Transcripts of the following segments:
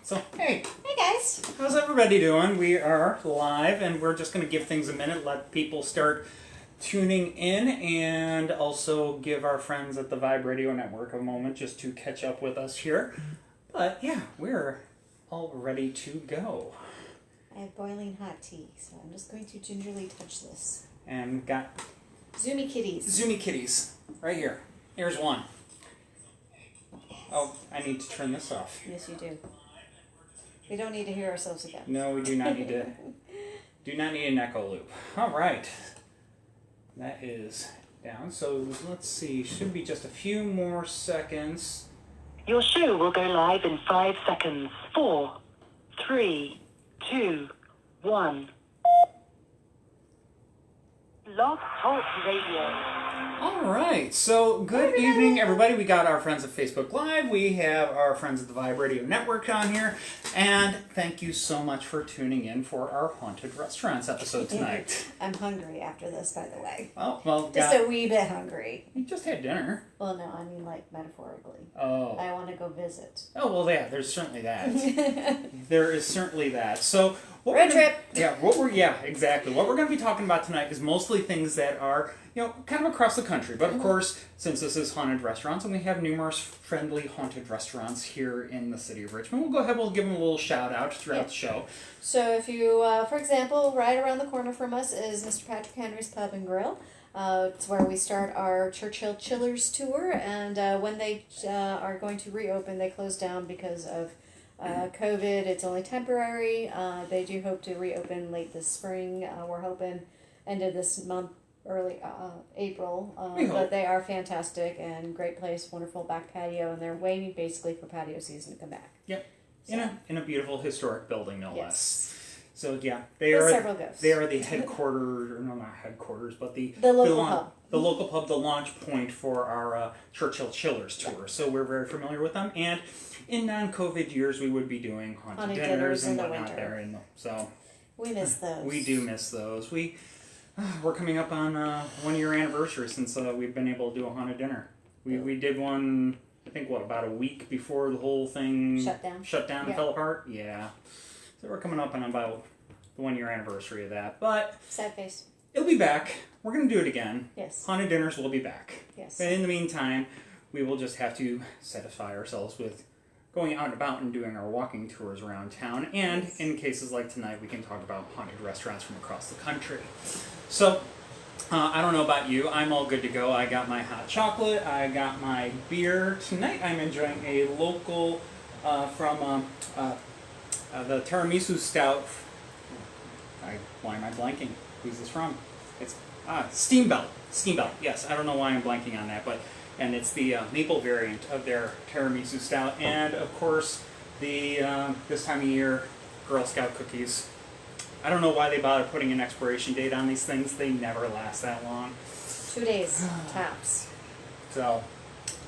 So, hey. Hey guys. How's everybody doing? We are live, and we're just going to give things a minute, let people start tuning in, and also give our friends at the Vibe Radio Network a moment just to catch up with us here. But, yeah, we're all ready to go. I have boiling hot tea, so I'm just going to gingerly touch this. And we've got... Zoomy kitties. Right here. Here's one. Oh, I need to turn this off. Yes, you do. We don't need to hear ourselves again. No, we do not need to. Do not need an echo loop. All right. That is down. So let's see. Should be just a few more seconds. Your show will go live in 5 seconds. 4, 3, 2, 1. Love Talk Radio. All right. So good evening, everybody. We got our friends at Facebook Live. We have our friends at the Vibe Radio Network on here. And thank you so much for tuning in for our Haunted Restaurants episode tonight. I'm hungry after this, by the way. Oh, well. Just a wee bit hungry. You just had dinner. Well, no, I mean like metaphorically. Oh. I want to go visit. Oh, well, yeah, there's certainly that. There is certainly that. So... Road trip. Exactly. What we're going to be talking about tonight is mostly things that are, kind of across the country. But of course, since this is haunted restaurants, and we have numerous friendly haunted restaurants here in the city of Richmond, we'll give them a little shout out throughout the show. So if you, for example, right around the corner from us is Mr. Patrick Henry's Pub and Grill. It's where we start our Churchill Chillers tour, and when they are going to reopen, they close down because of COVID. It's only temporary. They do hope to reopen late this spring. We're hoping end of this month, early April. But they are fantastic and great place, wonderful back patio, and they're waiting basically for patio season to come back. Yep. So. In a beautiful historic building, no less. So yeah, They are the headquarters, or no, not headquarters, but the local pub. The local pub, the launch point for our Churchill Chillers tour. So we're very familiar with them, and in non-COVID years, we would be doing haunted dinners and whatnot there. And so we miss those. We do miss those. We're coming up on 1 year anniversary since we've been able to do a haunted dinner. We did one, I think, about a week before the whole thing shut down and fell apart. Yeah. So we're coming up on about the 1 year anniversary of that. But sad face. It'll be back. We're going to do it again. Yes. Haunted dinners will be back. Yes. But in the meantime, we will just have to satisfy ourselves with going out and about and doing our walking tours around town. And in cases like tonight, we can talk about haunted restaurants from across the country. So, I don't know about you. I'm all good to go. I got my hot chocolate. I got my beer. Tonight, I'm enjoying a local from the tiramisu stout. Why am I blanking? Who's this from? It's Steamboat. Steamboat. Yes, I don't know why I'm blanking on that, and it's the maple variant of their tiramisu stout, and of course the this time of year Girl Scout cookies. I don't know why they bother putting an expiration date on these things. They never last that long. 2 days tops. So,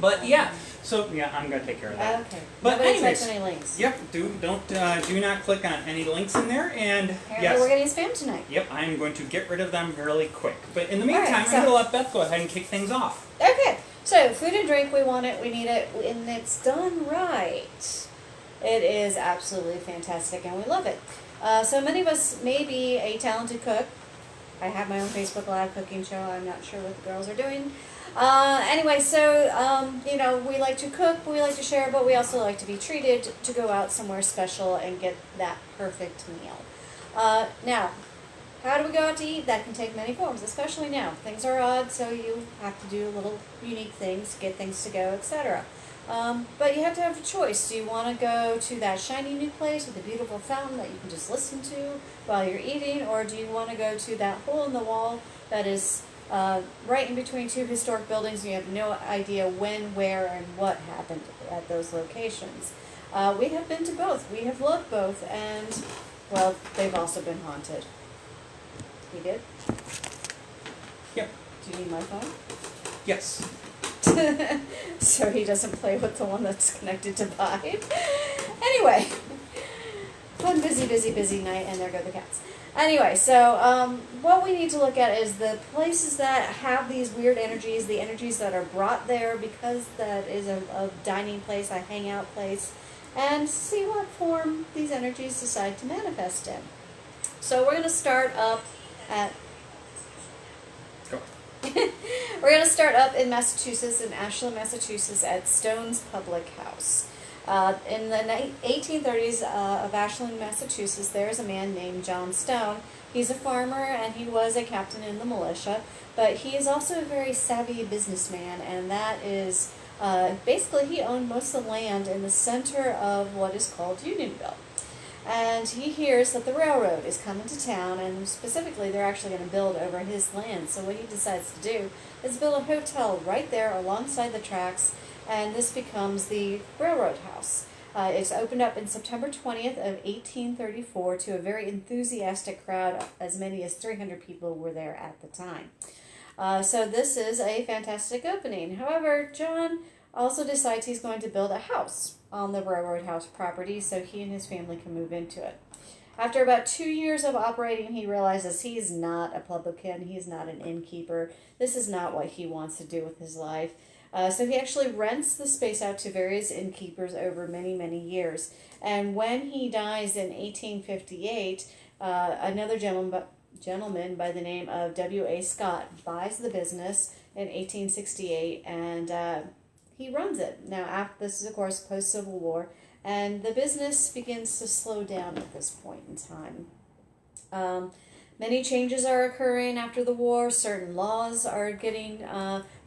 but yeah. So yeah, I'm gonna take care of that. Okay. But nobody anyways, touch any links. Yep. Do not click on any links in there. And Apparently we're getting spam tonight. Yep. I'm going to get rid of them really quick. But in the meantime, I'm going to let Beth go ahead and kick things off. Okay. So food and drink, we want it, we need it, and it's done right. It is absolutely fantastic, and we love it. So many of us may be a talented cook. I have my own Facebook Live cooking show. I'm not sure what the girls are doing. Anyway, so, we like to cook, we like to share, but we also like to be treated to go out somewhere special and get that perfect meal. Now, how do we go out to eat? That can take many forms, especially now. Things are odd, so you have to do little unique things, get things to go, etc. But you have to have a choice. Do you want to go to that shiny new place with a beautiful fountain that you can just listen to while you're eating, or do you want to go to that hole in the wall that is right in between two historic buildings and you have no idea when, where, and what happened at those locations? We have been to both. We have loved both, and, well, they've also been haunted. You good? Yep. Do you need my phone? Yes. So he doesn't play with the one that's connected to Vibe. Anyway, fun, busy night, and there go the cats. Anyway, so what we need to look at is the places that have these weird energies, the energies that are brought there because that is a dining place, a hangout place, and see what form these energies decide to manifest in. So we're going to start up at Go. we're going to start up in Massachusetts, in Ashland, Massachusetts, at Stone's Public House. In the 1830s of Ashland, Massachusetts, there's a man named John Stone. He's a farmer and he was a captain in the militia, but he is also a very savvy businessman, and that is basically he owned most of the land in the center of what is called Unionville. And he hears that the railroad is coming to town, and specifically they're actually going to build over his land. So what he decides to do is build a hotel right there alongside the tracks, and this becomes the Railroad House. It's opened up in September 20th of 1834 to a very enthusiastic crowd. As many as 300 people were there at the time. So this is a fantastic opening. However, John also decides he's going to build a house on the Railroad House property so he and his family can move into it. After about 2 years of operating, he realizes he's not a publican, he's not an innkeeper. This is not what he wants to do with his life. So he actually rents the space out to various innkeepers over many, many years. And when he dies in 1858, another gentleman by the name of W.A. Scott buys the business in 1868, and he runs it. Now, this is, of course, post-Civil War, and the business begins to slow down at this point in time. Many changes are occurring after the war. Certain laws are getting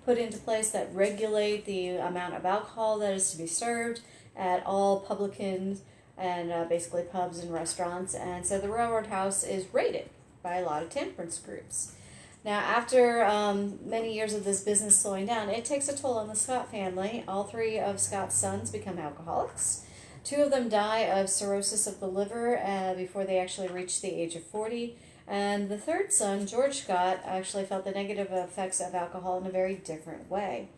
put into place that regulate the amount of alcohol that is to be served at all publicans and basically pubs and restaurants. And so the Railroad House is raided by a lot of temperance groups. Now, after many years of this business slowing down, it takes a toll on the Scott family. All three of Scott's sons become alcoholics. Two of them die of cirrhosis of the liver before they actually reach the age of 40. And the third son, George Scott, actually felt the negative effects of alcohol in a very different way.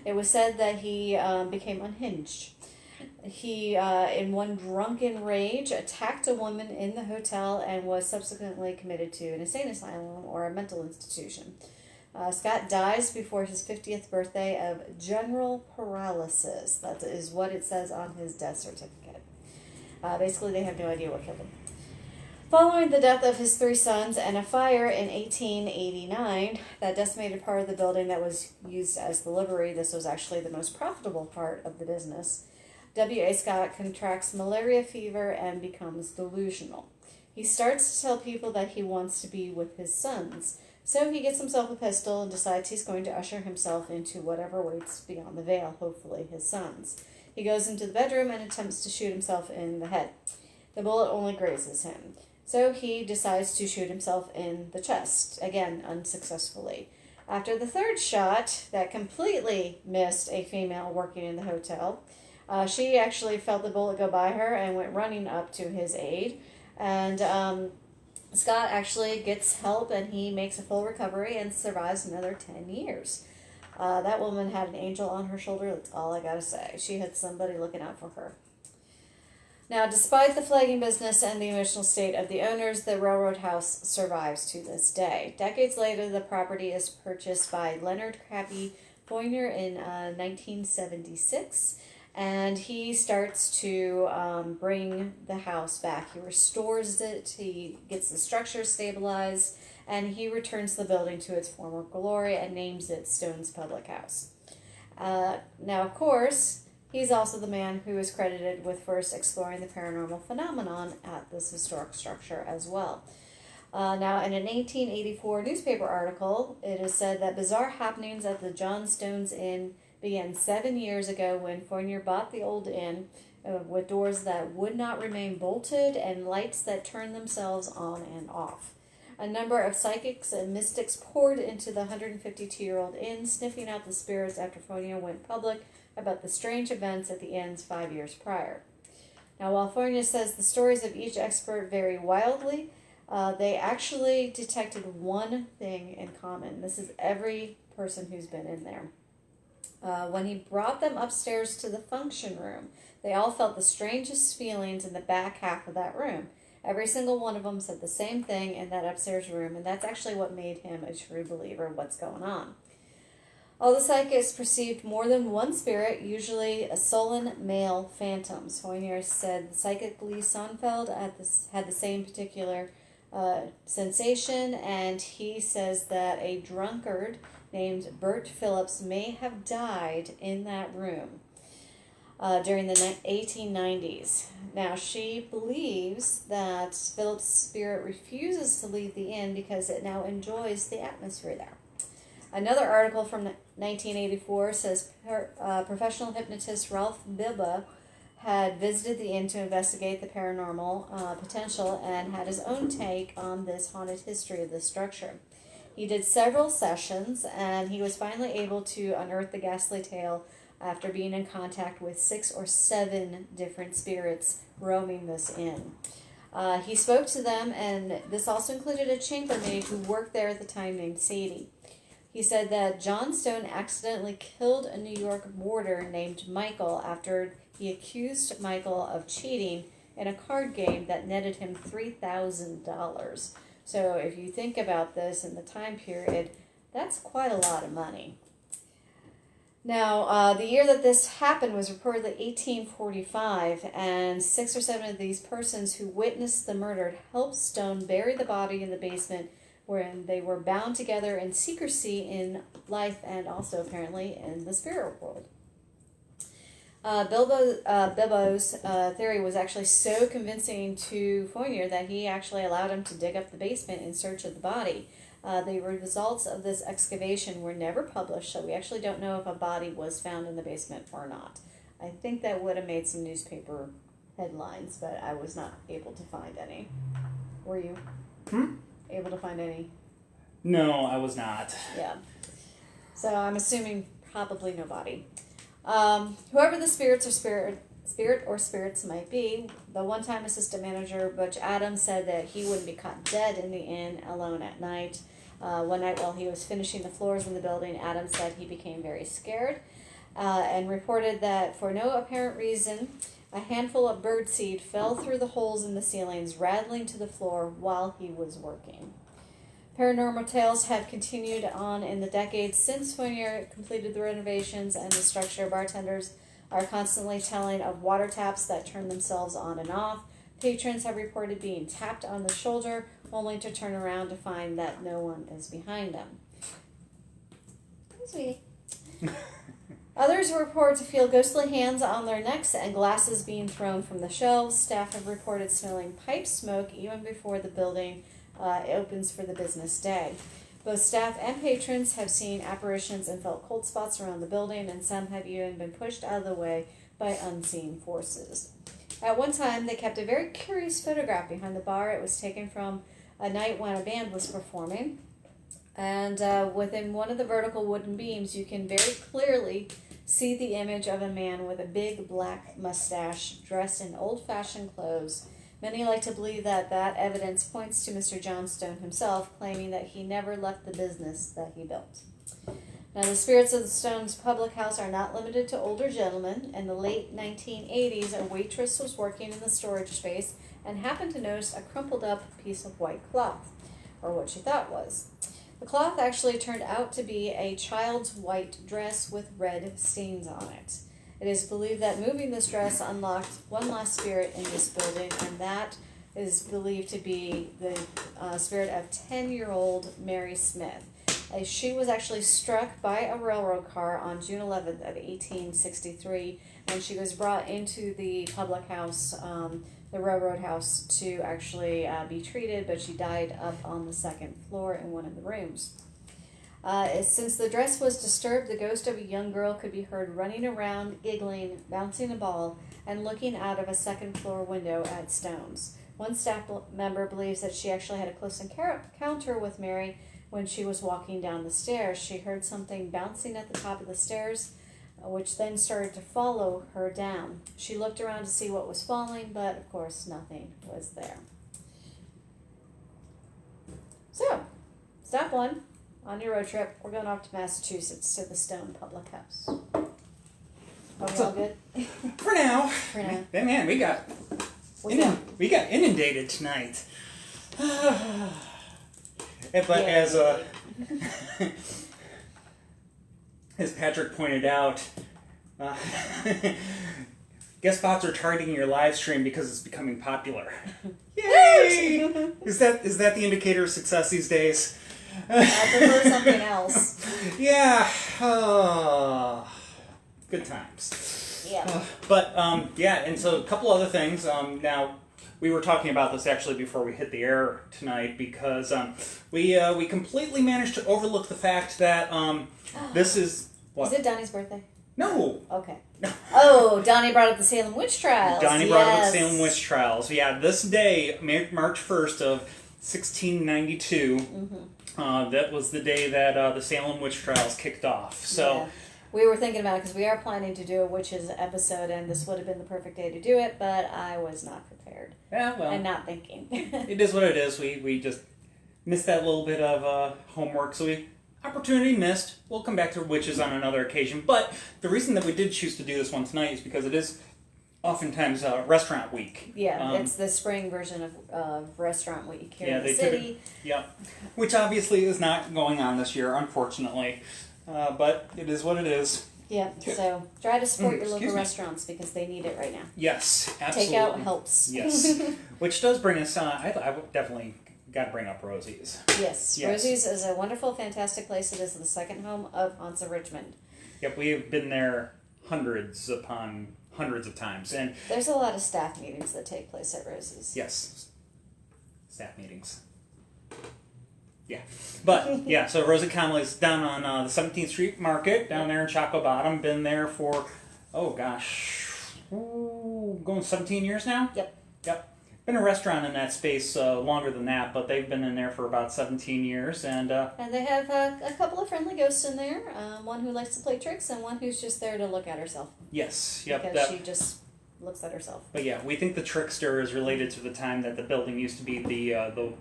It was said that he became unhinged. He, in one drunken rage, attacked a woman in the hotel and was subsequently committed to an insane asylum or a mental institution. Scott dies before his 50th birthday of general paralysis. That is what it says on his death certificate. Basically, they have no idea what killed him. Following the death of his three sons and a fire in 1889 that decimated part of the building that was used as the livery, this was actually the most profitable part of the business, W.A. Scott contracts malaria fever and becomes delusional. He starts to tell people that he wants to be with his sons, so he gets himself a pistol and decides he's going to usher himself into whatever waits beyond the veil, hopefully his sons. He goes into the bedroom and attempts to shoot himself in the head. The bullet only grazes him. So he decides to shoot himself in the chest, again, unsuccessfully. After the third shot, that completely missed a female working in the hotel, she actually felt the bullet go by her and went running up to his aid. And Scott actually gets help, and he makes a full recovery and survives another 10 years. That woman had an angel on her shoulder, that's all I gotta say. She had somebody looking out for her. Now, despite the flagging business and the emotional state of the owners, the Railroad House survives to this day. Decades later, the property is purchased by Leonard Crappy Foyner in 1976, and he starts to bring the house back. He restores it, he gets the structure stabilized, and he returns the building to its former glory and names it Stone's Public House. Now, of course, he's also the man who is credited with first exploring the paranormal phenomenon at this historic structure as well. Now, in an 1884 newspaper article, it is said that bizarre happenings at the John Stone's Inn began 7 years ago when Fournier bought the old inn with doors that would not remain bolted and lights that turned themselves on and off. A number of psychics and mystics poured into the 152-year-old inn, sniffing out the spirits after Fournier went public about the strange events at the inn's 5 years prior. Now, while Fournier says the stories of each expert vary wildly, they actually detected one thing in common. This is every person who's been in there. When he brought them upstairs to the function room, they all felt the strangest feelings in the back half of that room. Every single one of them said the same thing in that upstairs room, and that's actually what made him a true believer of what's going on. All the psychics perceived more than one spirit, usually a sullen male phantoms. Hoynier said the psychic Lee Sonfeld had the same particular sensation, and he says that a drunkard named Bert Phillips may have died in that room during the 1890s. Now, she believes that Phillips' spirit refuses to leave the inn because it now enjoys the atmosphere there. Another article from 1984 says professional hypnotist Ralph Biba had visited the inn to investigate the paranormal potential and had his own take on this haunted history of the structure. He did several sessions, and he was finally able to unearth the ghastly tale after being in contact with 6 or 7 different spirits roaming this inn. He spoke to them, and this also included a chambermaid who worked there at the time named Sadie. He said that John Stone accidentally killed a New York boarder named Michael after he accused Michael of cheating in a card game that netted him $3,000. So if you think about this in the time period, that's quite a lot of money. Now, the year that this happened was reportedly 1845, and 6 or 7 of these persons who witnessed the murder helped Stone bury the body in the basement, where they were bound together in secrecy in life and also apparently in the spirit world. Bibo's theory was actually so convincing to Fournier that he actually allowed him to dig up the basement in search of the body. The results of this excavation were never published, so we actually don't know if a body was found in the basement or not. I think that would have made some newspaper headlines, but I was not able to find any. Were you able to find any? No, I was not. Yeah. So I'm assuming probably no body. Whoever the spirit or spirits might be, the one-time assistant manager, Butch Adams, said that he wouldn't be caught dead in the inn alone at night. One night while he was finishing the floors in the building, Adams said he became very scared and reported that for no apparent reason, a handful of birdseed fell through the holes in the ceilings, rattling to the floor while he was working. Paranormal tales have continued on in the decades since Fournier completed the renovations and the structure. Bartenders are constantly telling of water taps that turn themselves on and off. Patrons have reported being tapped on the shoulder, only to turn around to find that no one is behind them. Sweetie. Others report to feel ghostly hands on their necks and glasses being thrown from the shelves. Staff have reported smelling pipe smoke even before the building opens for the business day. Both staff and patrons have seen apparitions and felt cold spots around the building, and some have even been pushed out of the way by unseen forces. At one time, they kept a very curious photograph behind the bar. It was taken from a night when a band was performing, and within one of the vertical wooden beams, you can very clearly see the image of a man with a big black mustache, dressed in old-fashioned clothes. Many like to believe that that evidence points to Mr. Johnstone himself, claiming that he never left the business that he built. Now, the spirits of the Stones public house are not limited to older gentlemen. In the late 1980s, a waitress was working in the storage space and happened to notice a crumpled up piece of white cloth, or what she thought was. The cloth actually turned out to be a child's white dress with red stains on it. It is believed that moving this dress unlocked one last spirit in this building, and that is believed to be the spirit of 10-year-old Mary Smith. She was actually struck by a railroad car on June 11th of 1863, and she was brought into the public house, the railroad house, to actually be treated, but she died up on the second floor in one of the rooms. Since the dress was disturbed, the ghost of a young girl could be heard running around, giggling, bouncing a ball, and looking out of a second-floor window at Stone's. One staff member believes that she actually had a close encounter with Mary when she was walking down the stairs. She heard something bouncing at the top of the stairs, which then started to follow her down. She looked around to see what was falling, but of course nothing was there. So, step 1. On your road trip, we're going off to Massachusetts to the Stone Public House. Are we all good? For now. For now. Man, we got inundated tonight. But as as Patrick pointed out, guest spots are targeting your live stream because it's becoming popular. Yay! Is that the indicator of success these days? I prefer something else. Yeah. Good times. Yeah. And so a couple other things. Now, we were talking about this actually before we hit the air tonight because we completely managed to overlook the fact that this is... What? Is it Donnie's birthday? No. Okay. Oh, Donnie brought up the Salem Witch Trials. Donnie brought up the Salem Witch Trials. Yeah, this day, March 1st of 1692, that was the day that the Salem Witch Trials kicked off. So. Yeah. We were thinking about it because we are planning to do a witches episode, and this would have been the perfect day to do it, but I was not prepared. Yeah, well. And not thinking. It is what it is. We just missed that little bit of homework, so opportunity missed. We'll come back to witches on another occasion, but the reason that we did choose to do this one tonight is because it is oftentimes restaurant week. Yeah, it's the spring version of restaurant week here in the city. Which obviously is not going on this year, unfortunately. But it is what it is. Yeah, so try to support your local restaurants because they need it right now. Yes, absolutely. Takeout helps. Yes. Which does bring us on. I would definitely got to bring up Rosie's. Yes, Rosie's is a wonderful, fantastic place. It is the second home of Haunts of Richmond. Yep, we have been there hundreds upon hundreds of times. And there's a lot of staff meetings that take place at Rosie's. Yes. Staff meetings. Yeah. But, yeah, so Rosie Conley's down on the 17th Street Market, down there in Chaco Bottom. Been there for, going 17 years now? Yep. Been a restaurant in that space longer than that, but they've been in there for about 17 years. And they have a couple of friendly ghosts in there. One who likes to play tricks and one who's just there to look at herself. Yes. Yep. Because she just looks at herself. But yeah, we think the trickster is related to the time that the building used to be the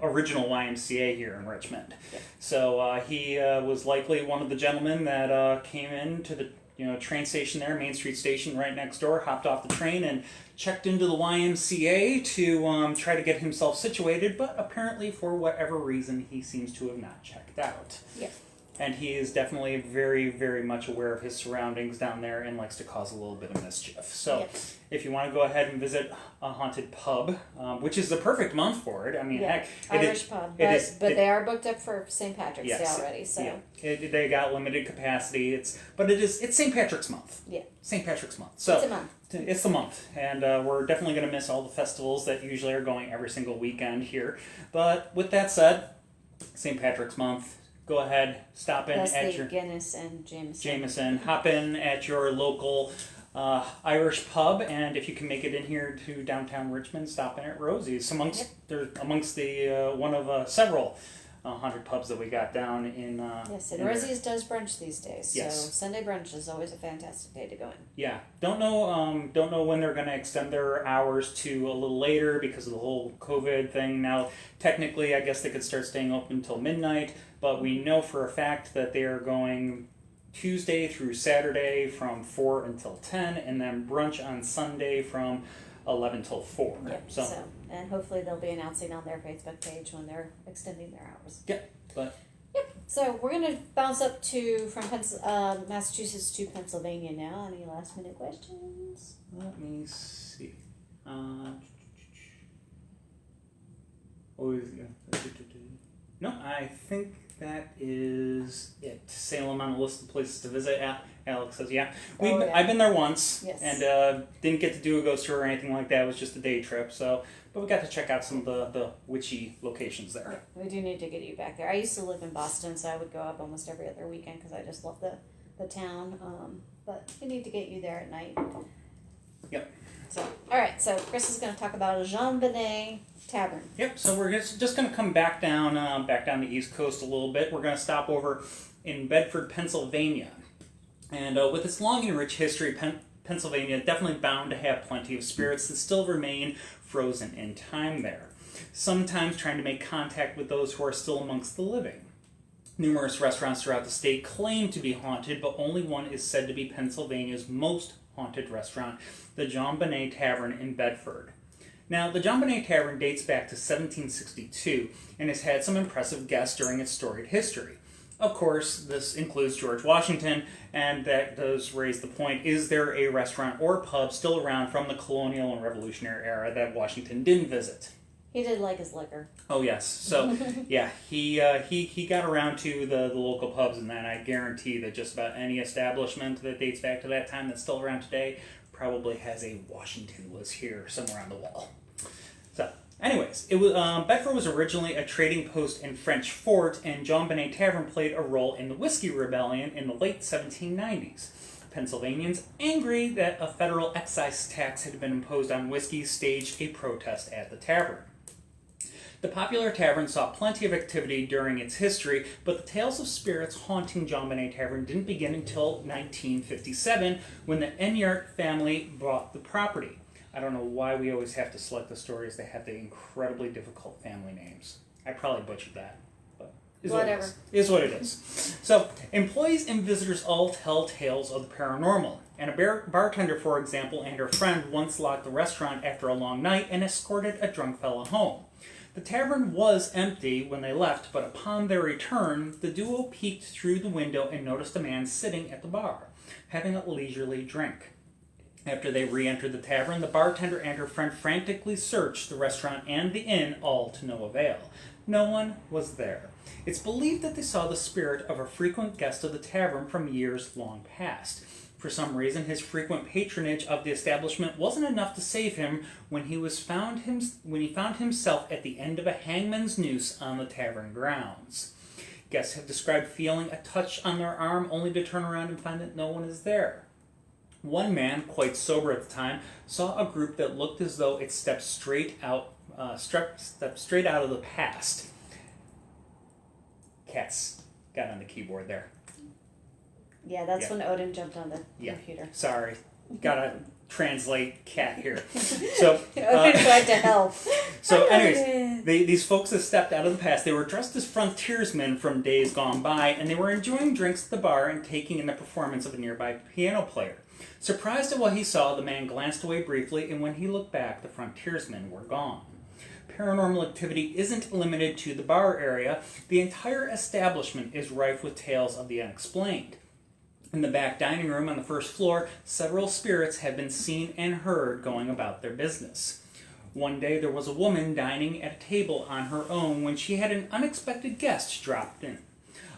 original YMCA here in Richmond. Yeah. So he was likely one of the gentlemen that came into the train station there, Main Street Station right next door, hopped off the train and checked into the YMCA to try to get himself situated, but apparently for whatever reason he seems to have not checked out. Yeah. And he is definitely very, very much aware of his surroundings down there and likes to cause a little bit of mischief. So if you want to go ahead and visit a haunted pub, which is the perfect month for it. I mean, heck, Irish pub. But they are booked up for St. Patrick's Day already. So they got limited capacity. It's St. Patrick's month. Yeah. St. Patrick's month. So it's a month. It's the month, and we're definitely going to miss all the festivals that usually are going every single weekend here. But with that said, St. Patrick's month. Go ahead, stop in at your Guinness and Jameson. Hop in at your local Irish pub, and if you can make it in here to downtown Richmond, stop in at Rosie's. They're amongst the one of several haunted pubs that we got down in. And Rosie's does brunch these days. So Sunday brunch is always a fantastic day to go in. Yeah, don't know when they're going to extend their hours to a little later because of the whole COVID thing. Now, technically, I guess they could start staying open until midnight. But we know for a fact that they are going Tuesday through Saturday from 4 until 10, and then brunch on Sunday from 11 till 4. Yep. So, and hopefully they'll be announcing on their Facebook page when they're extending their hours. Yep. So we're going to bounce up from Massachusetts to Pennsylvania now. Any last minute questions? Let me see. No, I think that is it. Salem on the list of places to visit. Alex says, I've been there once, and didn't get to do a ghost tour or anything like that. It was just a day trip. But we got to check out some of the witchy locations there. Yeah, we do need to get you back there. I used to live in Boston, so I would go up almost every other weekend because I just love the town. But we need to get you there at night. Yep. So, all right. So Chris is going to talk about Jean Bonnet Tavern. Yep. So we're just going to come back down the East Coast a little bit. We're going to stop over in Bedford, Pennsylvania, and with its long and rich history, Pennsylvania definitely bound to have plenty of spirits that still remain frozen in time there. Sometimes trying to make contact with those who are still amongst the living. Numerous restaurants throughout the state claim to be haunted, but only one is said to be Pennsylvania's most haunted restaurant, the Jean Bonnet Tavern in Bedford. Now, the Jean Bonnet Tavern dates back to 1762 and has had some impressive guests during its storied history. Of course, this includes George Washington, and that does raise the point, is there a restaurant or pub still around from the colonial and revolutionary era that Washington didn't visit? He did like his liquor. Oh, yes. So, yeah, he got around to the local pubs, and then I guarantee that just about any establishment that dates back to that time that's still around today probably has a Washington was here somewhere on the wall. So, anyways, it was Bedford was originally a trading post and French fort, and John Bonnet Tavern played a role in the Whiskey Rebellion in the late 1790s. Pennsylvanians, angry that a federal excise tax had been imposed on whiskey, staged a protest at the tavern. The popular tavern saw plenty of activity during its history, but the tales of spirits haunting John Bonnet Tavern didn't begin until 1957, when the Enyart family bought the property. I don't know why we always have to select the stories that have the incredibly difficult family names. I probably butchered that, but Whatever. Is what it is. So, employees and visitors all tell tales of the paranormal. And a bartender, for example, and her friend once locked the restaurant after a long night and escorted a drunk fellow home. The tavern was empty when they left, but upon their return, the duo peeked through the window and noticed a man sitting at the bar, having a leisurely drink. After they re-entered the tavern, the bartender and her friend frantically searched the restaurant and the inn, all to no avail. No one was there. It's believed that they saw the spirit of a frequent guest of the tavern from years long past. For some reason, his frequent patronage of the establishment wasn't enough to save him when he found himself at the end of a hangman's noose on the tavern grounds. Guests have described feeling a touch on their arm only to turn around and find that no one is there. One man, quite sober at the time, saw a group that looked as though it stepped straight out of the past. Cats got on the keyboard there. Yeah, that's Yeah. when Odin jumped on the computer. Sorry. Gotta translate cat here. So, Odin tried to help. So, anyways, these folks that stepped out of the past, they were dressed as frontiersmen from days gone by, and they were enjoying drinks at the bar and taking in the performance of a nearby piano player. Surprised at what he saw, the man glanced away briefly, and when he looked back, the frontiersmen were gone. Paranormal activity isn't limited to the bar area. The entire establishment is rife with tales of the unexplained. In the back dining room on the first floor, several spirits have been seen and heard going about their business. One day there was a woman dining at a table on her own when she had an unexpected guest dropped in.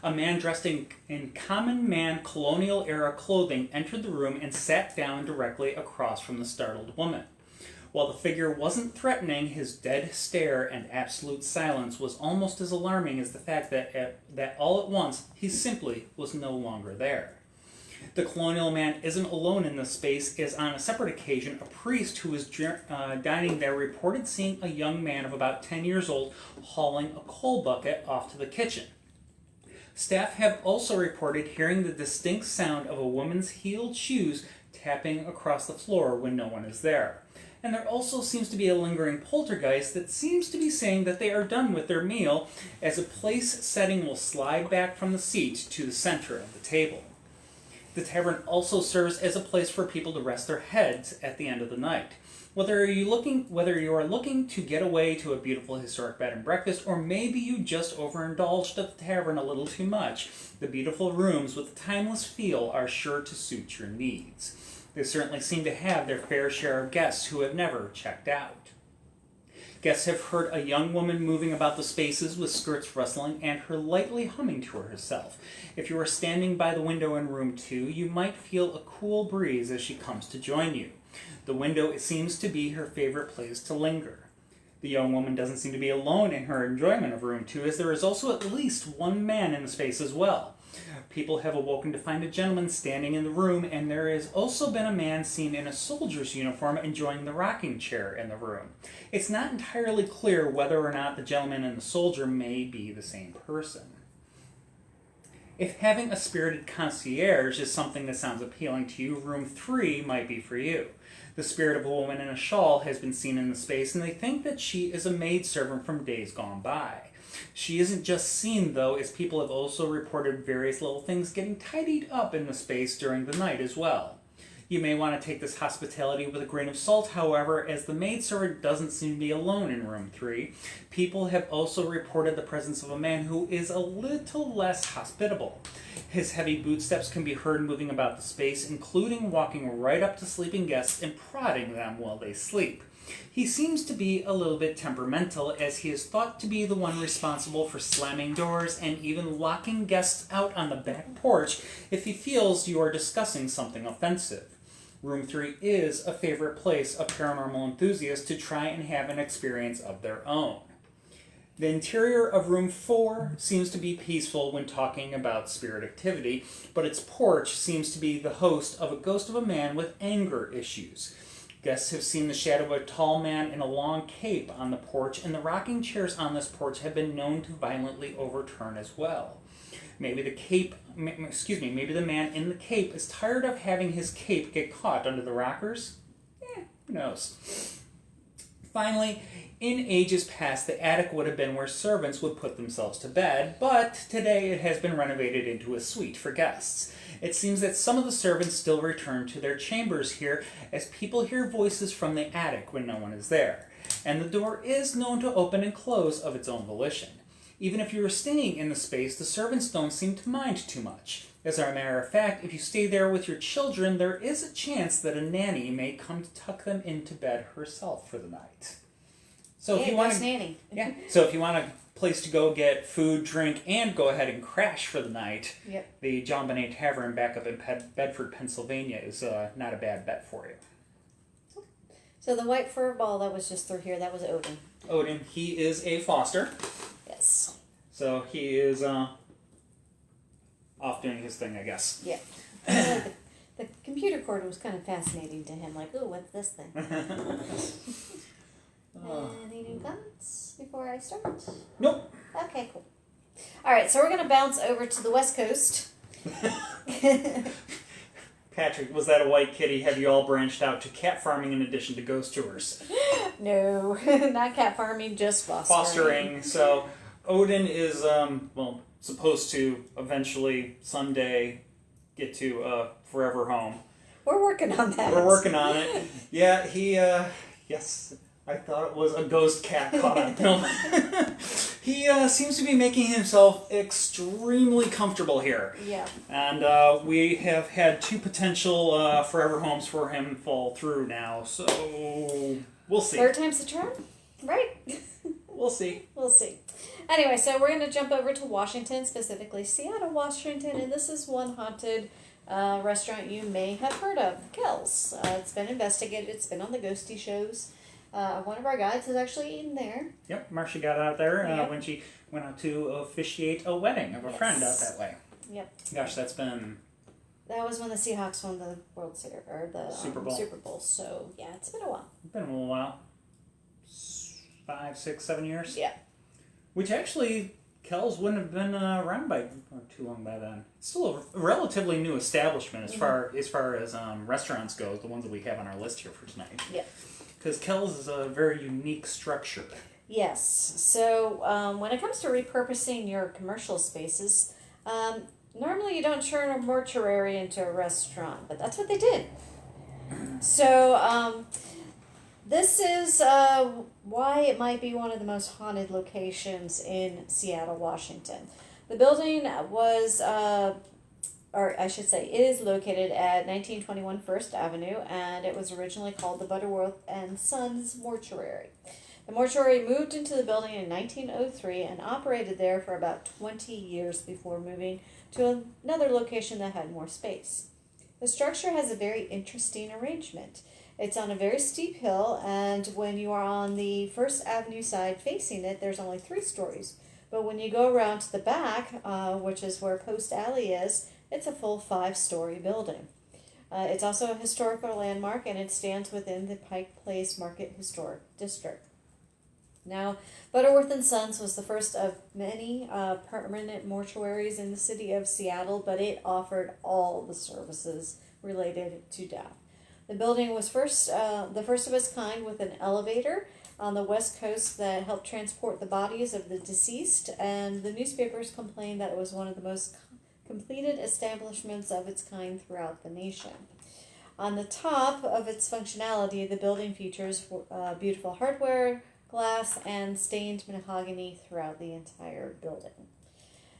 A man dressed in common man colonial-era clothing entered the room and sat down directly across from the startled woman. While the figure wasn't threatening, his dead stare and absolute silence was almost as alarming as the fact that all at once he simply was no longer there. The colonial man isn't alone in this space, as on a separate occasion, a priest who was dining there reported seeing a young man of about 10 years old hauling a coal bucket off to the kitchen. Staff have also reported hearing the distinct sound of a woman's heeled shoes tapping across the floor when no one is there. And there also seems to be a lingering poltergeist that seems to be saying that they are done with their meal, as a place setting will slide back from the seat to the center of the table. The tavern also serves as a place for people to rest their heads at the end of the night. Whether you are looking to get away to a beautiful historic bed and breakfast, or maybe you just overindulged at the tavern a little too much, the beautiful rooms with a timeless feel are sure to suit your needs. They certainly seem to have their fair share of guests who have never checked out. Guests have heard a young woman moving about the spaces with skirts rustling and her lightly humming to herself. If you are standing by the window in room 2, you might feel a cool breeze as she comes to join you. The window seems to be her favorite place to linger. The young woman doesn't seem to be alone in her enjoyment of room 2, as there is also at least one man in the space as well. People have awoken to find a gentleman standing in the room, and there has also been a man seen in a soldier's uniform enjoying the rocking chair in the room. It's not entirely clear whether or not the gentleman and the soldier may be the same person. If having a spirited concierge is something that sounds appealing to you, room 3 might be for you. The spirit of a woman in a shawl has been seen in the space, and they think that she is a maidservant from days gone by. She isn't just seen, though, as people have also reported various little things getting tidied up in the space during the night as well. You may want to take this hospitality with a grain of salt, however, as the maidservant doesn't seem to be alone in room 3. People have also reported the presence of a man who is a little less hospitable. His heavy bootsteps can be heard moving about the space, including walking right up to sleeping guests and prodding them while they sleep. He seems to be a little bit temperamental, as he is thought to be the one responsible for slamming doors and even locking guests out on the back porch if he feels you are discussing something offensive. Room 3 is a favorite place of paranormal enthusiasts to try and have an experience of their own. The interior of room 4 seems to be peaceful when talking about spirit activity, but its porch seems to be the host of a ghost of a man with anger issues. Guests have seen the shadow of a tall man in a long cape on the porch, and the rocking chairs on this porch have been known to violently overturn as well. Maybe the man in the cape is tired of having his cape get caught under the rockers? Who knows? Finally, in ages past, the attic would have been where servants would put themselves to bed, but today it has been renovated into a suite for guests. It seems that some of the servants still return to their chambers here, as people hear voices from the attic when no one is there, and the door is known to open and close of its own volition. Even if you are staying in the space, the servants don't seem to mind too much. As a matter of fact, if you stay there with your children, there is a chance that a nanny may come to tuck them into bed herself for the night. So if you want nanny. So if you want a place to go get food, drink, and go ahead and crash for the night, the Bonnet Tavern back up in Bedford, Pennsylvania is not a bad bet for you. So the white fur ball that was just through here, that was Odin. Odin, he is a foster. Yes. So he is off doing his thing, I guess. Yeah. The computer cord was kind of fascinating to him. Like, ooh, what's this thing? Any new comments before I start? Nope. Okay, cool. All right, so we're going to bounce over to the West Coast. Patrick, was that a white kitty? Have you all branched out to cat farming in addition to ghost tours? No, not cat farming, just fostering. Fostering. So Odin is, supposed to eventually someday get to a forever home. We're working on that. We're working on it. Yeah, he, yes, I thought it was a ghost cat caught on film. He seems to be making himself extremely comfortable here. Yeah. And we have had 2 potential forever homes for him fall through now, so we'll see. 3rd time's the charm, right? We'll see. We'll see. Anyway, so we're going to jump over to Washington, specifically Seattle, Washington, and this is one haunted restaurant you may have heard of, Kells. It's been investigated. It's been on the ghosty shows. One of our guides has actually eaten there. Yep, Marcia got out there when she went out to officiate a wedding of a friend out that way. Yep. Gosh, that's been... That was when the Seahawks won the World Series, or the Super Bowl. Super Bowl. So, yeah, it's been a while. It's been a little while. 5, 6, 7 years? Yeah. Which actually, Kells wouldn't have been around by too long by then. It's still a relatively new establishment as far as restaurants go, the ones that we have on our list here for tonight. Yeah. Because Kells is a very unique structure. Yes. So when it comes to repurposing your commercial spaces, normally you don't turn a mortuary into a restaurant, but that's what they did. So this is why it might be one of the most haunted locations in Seattle, Washington. The building was... or I should say, it is located at 1921 First Avenue, and it was originally called the Butterworth and Sons Mortuary. The mortuary moved into the building in 1903 and operated there for about 20 years before moving to another location that had more space. The structure has a very interesting arrangement. It's on a very steep hill, and when you are on the First Avenue side facing it, there's only 3 stories. But when you go around to the back, which is where Post Alley is, it's a full 5-story building. It's also a historical landmark, and it stands within the Pike Place Market Historic District. Now, Butterworth and Sons was the first of many permanent mortuaries in the city of Seattle, but it offered all the services related to death. The building was the first of its kind with an elevator on the West Coast that helped transport the bodies of the deceased, and the newspapers complained that it was one of the most completed establishments of its kind throughout the nation. On the top of its functionality, the building features beautiful hardware, glass, and stained mahogany throughout the entire building.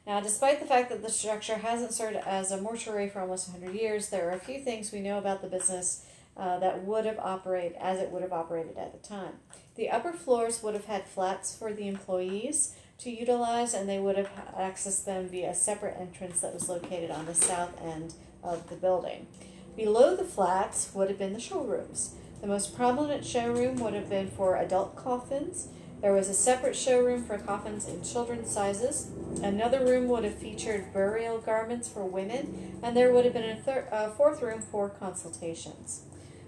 Now, despite the fact that the structure hasn't served as a mortuary for almost 100 years, there are a few things we know about the business that would have operated as it would have operated at the time. The upper floors would have had flats for the employees to utilize, and they would have accessed them via a separate entrance that was located on the south end of the building. Below the flats would have been the showrooms. The most prominent showroom would have been for adult coffins. There was a separate showroom for coffins in children's sizes. Another room would have featured burial garments for women, and there would have been a fourth room for consultations.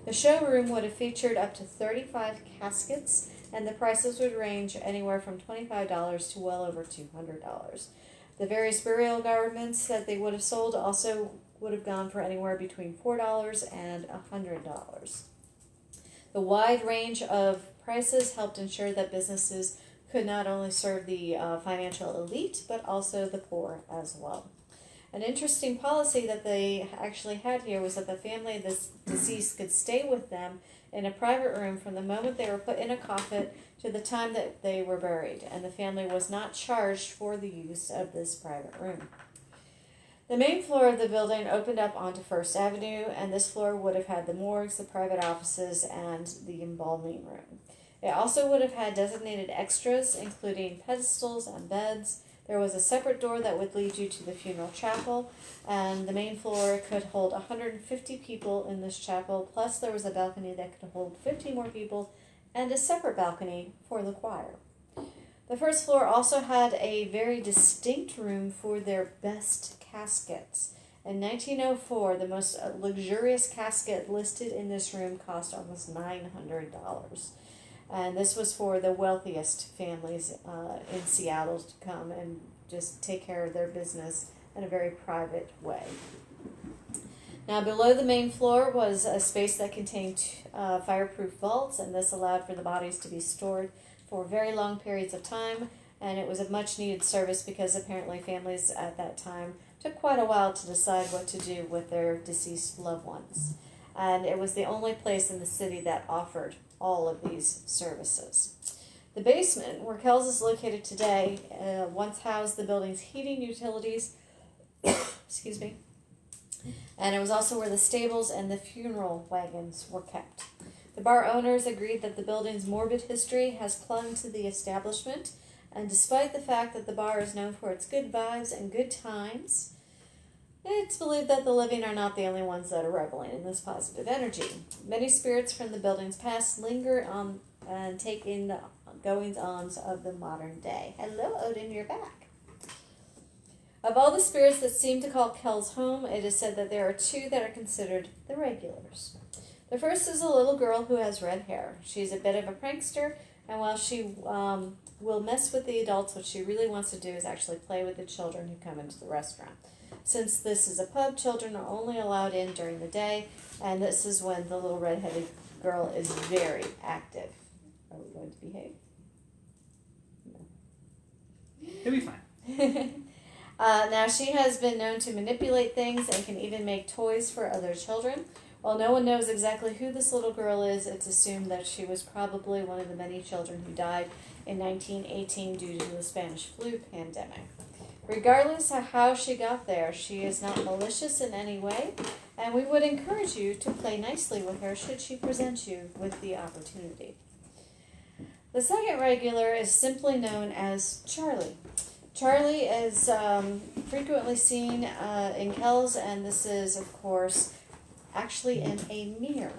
The showroom would have featured up to 35 caskets, and the prices would range anywhere from $25 to well over $200. The various burial garments that they would have sold also would have gone for anywhere between $4 and $100. The wide range of prices helped ensure that businesses could not only serve the financial elite, but also the poor as well. An interesting policy that they actually had here was that the family of the deceased could stay with them in a private room from the moment they were put in a coffin to the time that they were buried, and the family was not charged for the use of this private room. The main floor of the building opened up onto First Avenue, and this floor would have had the morgues, the private offices, and the embalming room. It also would have had designated extras, including pedestals and beds. There was a separate door that would lead you to the funeral chapel, and the main floor could hold 150 people in this chapel, plus there was a balcony that could hold 50 more people, and a separate balcony for the choir. The first floor also had a very distinct room for their best caskets. In 1904, the most luxurious casket listed in this room cost almost $900. And this was for the wealthiest families in Seattle to come and just take care of their business in a very private way. Now, below the main floor was a space that contained fireproof vaults, and this allowed for the bodies to be stored for very long periods of time, and it was a much needed service because apparently families at that time took quite a while to decide what to do with their deceased loved ones. And it was the only place in the city that offered all of these services. The basement, where Kells is located today, once housed the building's heating utilities, excuse me, and it was also where the stables and the funeral wagons were kept. The bar owners agreed that the building's morbid history has clung to the establishment, and despite the fact that the bar is known for its good vibes and good times, it's believed that the living are not the only ones that are reveling in this positive energy. Many spirits from the building's past linger on and take in the goings-ons of the modern day. Hello, Odin, you're back. Of all the spirits that seem to call Kells home, it is said that there are two that are considered the regulars. The first is a little girl who has red hair. She's a bit of a prankster, and while she will mess with the adults, what she really wants to do is actually play with the children who come into the restaurant. Since this is a pub, children are only allowed in during the day, and this is when the little red-headed girl is very active. Are we going to behave? No. It'll be fine. Now, she has been known to manipulate things and can even make toys for other children. While no one knows exactly who this little girl is, it's assumed that she was probably one of the many children who died in 1918 due to the Spanish flu pandemic. Regardless of how she got there, she is not malicious in any way, and we would encourage you to play nicely with her should she present you with the opportunity. The second regular is simply known as Charlie. Charlie is frequently seen in Kells, and this is, of course, actually in a mirror.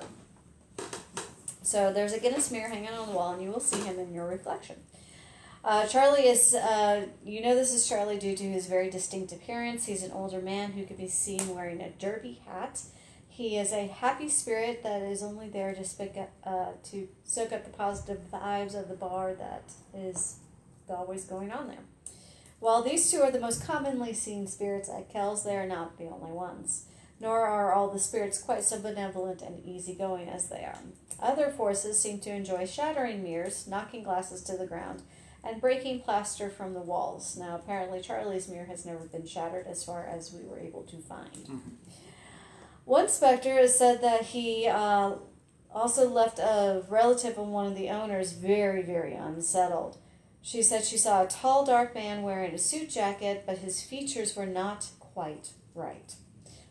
So there's a Guinness mirror hanging on the wall, and you will see him in your reflection. Charlie is, this is Charlie due to his very distinct appearance. He's an older man who can be seen wearing a derby hat. He is a happy spirit that is only there to soak up the positive vibes of the bar that is always going on there. While these two are the most commonly seen spirits at Kells, they are not the only ones. Nor are all the spirits quite so benevolent and easygoing as they are. Other forces seem to enjoy shattering mirrors, knocking glasses to the ground, and breaking plaster from the walls. Now, apparently Charlie's mirror has never been shattered as far as we were able to find. One specter has said that he also left a relative of one of the owners very, very unsettled. She said she saw a tall, dark man wearing a suit jacket, but his features were not quite right.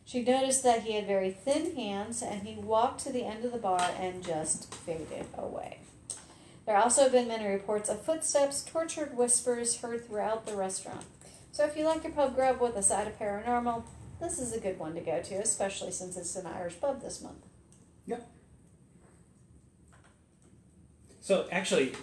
She noticed that he had very thin hands, and he walked to the end of the bar and just faded away. There also have been many reports of footsteps, tortured whispers heard throughout the restaurant. So if you like your pub grub with a side of paranormal, this is a good one to go to, especially since it's an Irish pub this month. Yep. So actually,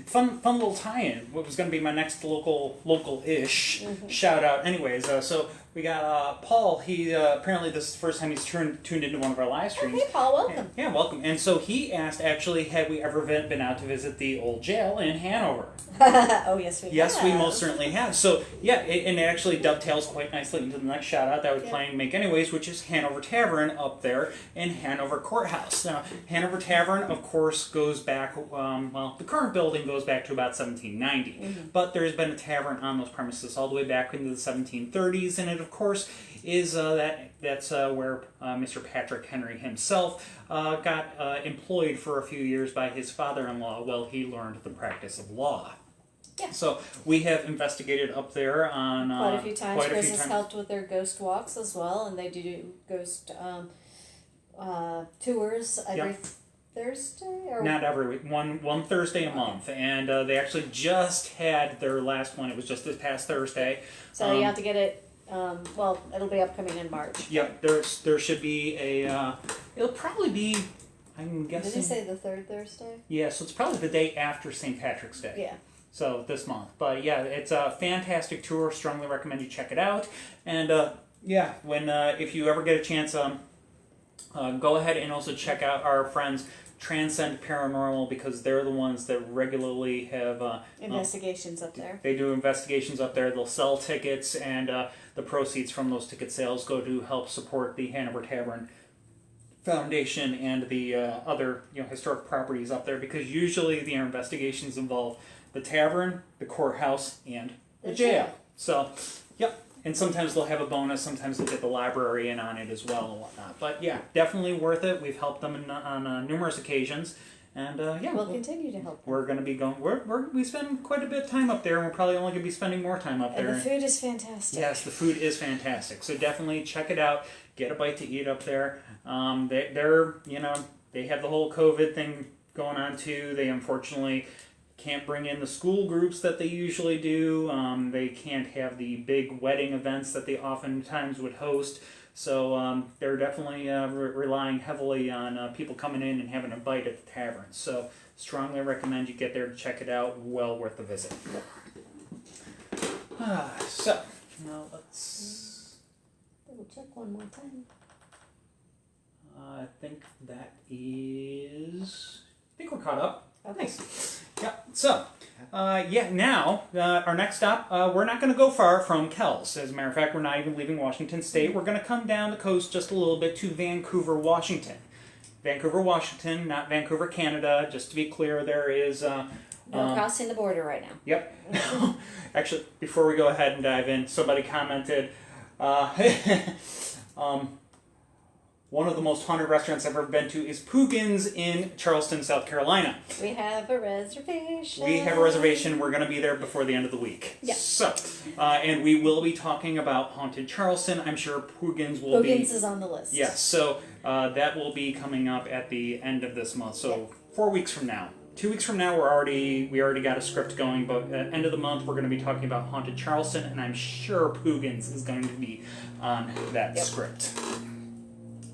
fun little tie-in. What was going to be my next local-ish shout out. Anyways, so we got Paul. He apparently this is the first time he's tuned into one of our live streams. Hey, Paul, welcome. Yeah, welcome. And so he asked, actually, had we ever been out to visit the old jail in Hanover? Oh, yes, we have. Yes, we most certainly have. So, yeah, and it actually dovetails quite nicely into the next shout-out that I was planning to make anyways, which is Hanover Tavern up there in Hanover Courthouse. Now, Hanover Tavern, of course, goes back, the current building goes back to about 1790. But there's been a tavern on those premises all the way back into the 1730s, and it, of course, is that's where Mr. Patrick Henry himself got employed for a few years by his father-in-law while he learned the practice of law. Yeah. So we have investigated up there on quite a few times. Chris has helped with their ghost walks as well, and they do ghost tours every Thursday? Or not every week, one Thursday a month, and they actually just had their last one. It was just this past Thursday. So you have to get it. It'll be upcoming in March. Yep, there should be a. It'll probably be. I'm guessing. Did you say the third Thursday? Yeah, so it's probably the day after St. Patrick's Day. Yeah. So this month, but yeah, it's a fantastic tour. Strongly recommend you check it out. And when if you ever get a chance, go ahead and also check out our friends Transcend Paranormal, because they're the ones that regularly have investigations up there. They do investigations up there. They'll sell tickets, and the proceeds from those ticket sales go to help support the Hanover Tavern Foundation and the other historic properties up there, because usually the investigations involve the tavern, the courthouse, and the jail. So, yep. And sometimes they'll have a bonus. Sometimes they'll get the library in on it as well and whatnot. But yeah, definitely worth it. We've helped them on numerous occasions. And we'll continue to help them. We're going to be going. We spend quite a bit of time up there, and we're probably only going to be spending more time up there. And the food is fantastic. Yes, the food is fantastic. So definitely check it out. Get a bite to eat up there. They have the whole COVID thing going on too. They unfortunately can't bring in the school groups that they usually do. They can't have the big wedding events that they oftentimes would host. So they're definitely relying heavily on people coming in and having a bite at the tavern. So strongly recommend you get there to check it out. Well worth the visit. So now let's double check one more time. I think that is. I think we're caught up. Okay. Nice. Yeah. So, now our next stop, we're not going to go far from Kells. As a matter of fact, we're not even leaving Washington State. We're going to come down the coast just a little bit to Vancouver, Washington. Vancouver, Washington, not Vancouver, Canada. Just to be clear, there is... We're crossing the border right now. Yep. Actually, before we go ahead and dive in, somebody commented... one of the most haunted restaurants I've ever been to is Poogan's in Charleston, South Carolina. We have a reservation. We're going to be there before the end of the week. Yeah. So, and we will be talking about Haunted Charleston. I'm sure Poogan's will be... Poogan's is on the list. Yes. So that will be coming up at the end of this month. So 4 weeks from now. 2 weeks from now, we already got a script going, but at the end of the month, we're going to be talking about Haunted Charleston, and I'm sure Poogan's is going to be on that script.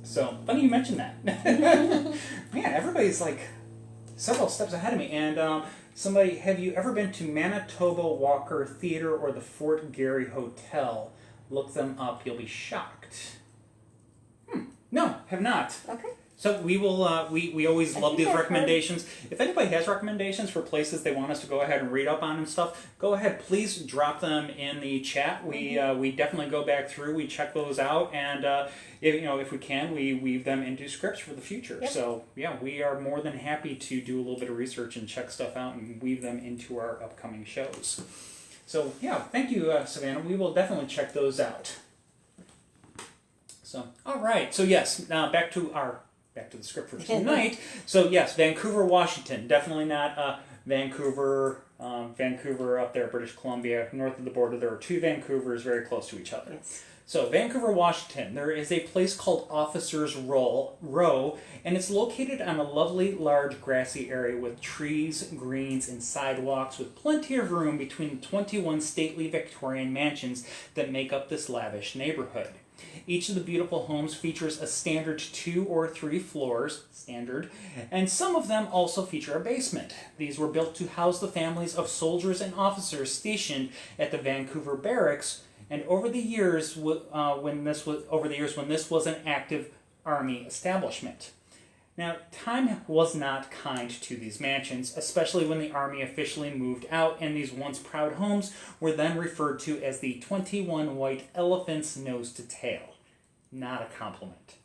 So, funny you mentioned that. Man, everybody's like several steps ahead of me. And have you ever been to Manitoba Walker Theater or the Fort Garry Hotel? Look them up. You'll be shocked. No, have not. Okay. So we will. We always love these recommendations. If anybody has recommendations for places they want us to go ahead and read up on and stuff, go ahead. Please drop them in the chat. We definitely go back through. We check those out, and if we can, we weave them into scripts for the future. Yep. So yeah, we are more than happy to do a little bit of research and check stuff out and weave them into our upcoming shows. So yeah, thank you, Savannah. We will definitely check those out. So, all right. So yes, now back to the script for tonight. So yes, Vancouver, Washington. Definitely not Vancouver, Vancouver up there, British Columbia, north of the border. There are two Vancouvers very close to each other. Yes. So Vancouver, Washington, there is a place called Officers Row, and it's located on a lovely, large, grassy area with trees, greens, and sidewalks with plenty of room between the 21 stately Victorian mansions that make up this lavish neighborhood. Each of the beautiful homes features a standard 2 or 3 floors, and some of them also feature a basement. These were built to house the families of soldiers and officers stationed at the Vancouver barracks, and over the years when this was an active Army establishment. Now, time was not kind to these mansions, especially when the Army officially moved out, and these once proud homes were then referred to as the 21 White Elephants nose to tail. Not a compliment.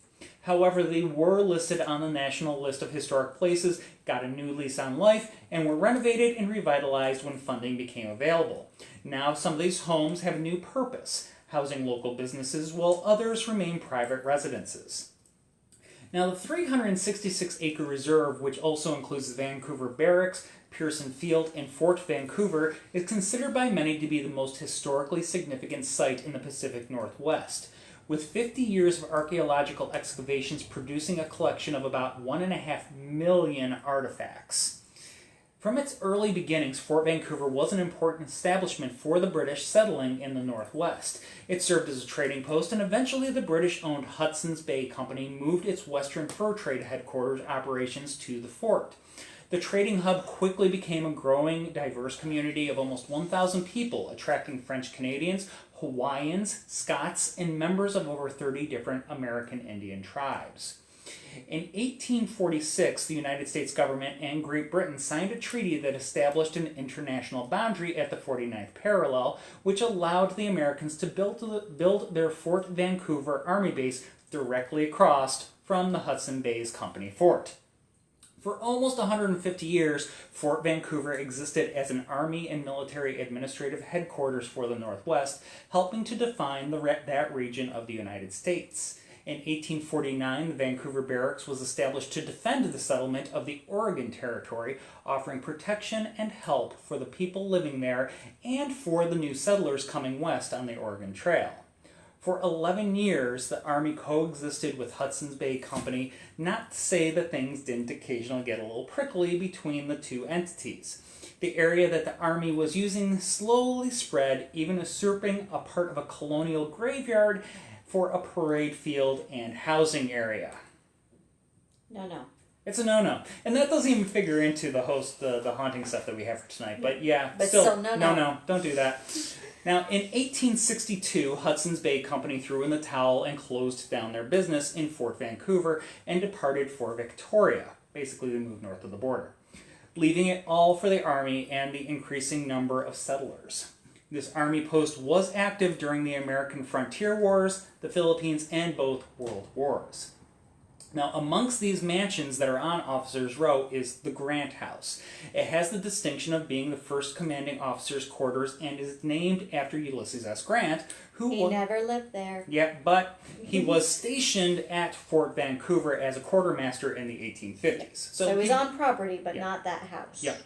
However, they were listed on the National List of Historic Places, got a new lease on life, and were renovated and revitalized when funding became available. Now, some of these homes have a new purpose, housing local businesses, while others remain private residences. Now, the 366-acre reserve, which also includes the Vancouver Barracks, Pearson Field, and Fort Vancouver, is considered by many to be the most historically significant site in the Pacific Northwest, with 50 years of archaeological excavations producing a collection of about 1.5 million artifacts. From its early beginnings, Fort Vancouver was an important establishment for the British settling in the Northwest. It served as a trading post, and eventually the British-owned Hudson's Bay Company moved its Western fur trade headquarters operations to the fort. The trading hub quickly became a growing, diverse community of almost 1,000 people, attracting French Canadians, Hawaiians, Scots, and members of over 30 different American Indian tribes. In 1846, the United States government and Great Britain signed a treaty that established an international boundary at the 49th parallel, which allowed the Americans to build their Fort Vancouver Army base directly across from the Hudson Bay's Company Fort. For almost 150 years, Fort Vancouver existed as an Army and military administrative headquarters for the Northwest, helping to define that region of the United States. In 1849, the Vancouver Barracks was established to defend the settlement of the Oregon Territory, offering protection and help for the people living there and for the new settlers coming west on the Oregon Trail. For 11 years, the Army coexisted with Hudson's Bay Company, not to say that things didn't occasionally get a little prickly between the two entities. The area that the Army was using slowly spread, even usurping a part of a colonial graveyard for a parade field and housing area. No. It's a no-no. And that doesn't even figure into the haunting stuff that we have for tonight. But yeah, But still, still no. no, don't do that. Now, in 1862, Hudson's Bay Company threw in the towel and closed down their business in Fort Vancouver and departed for Victoria. Basically, they moved north of the border, leaving it all for the Army and the increasing number of settlers. This Army post was active during the American Frontier Wars, the Philippines, and both World Wars. Now, amongst these mansions that are on Officers Row is the Grant House. It has the distinction of being the first commanding officer's quarters and is named after Ulysses S. Grant, He never lived there. Yeah, but he was stationed at Fort Vancouver as a quartermaster in the 1850s. So he was on property, but not that house. Yeah.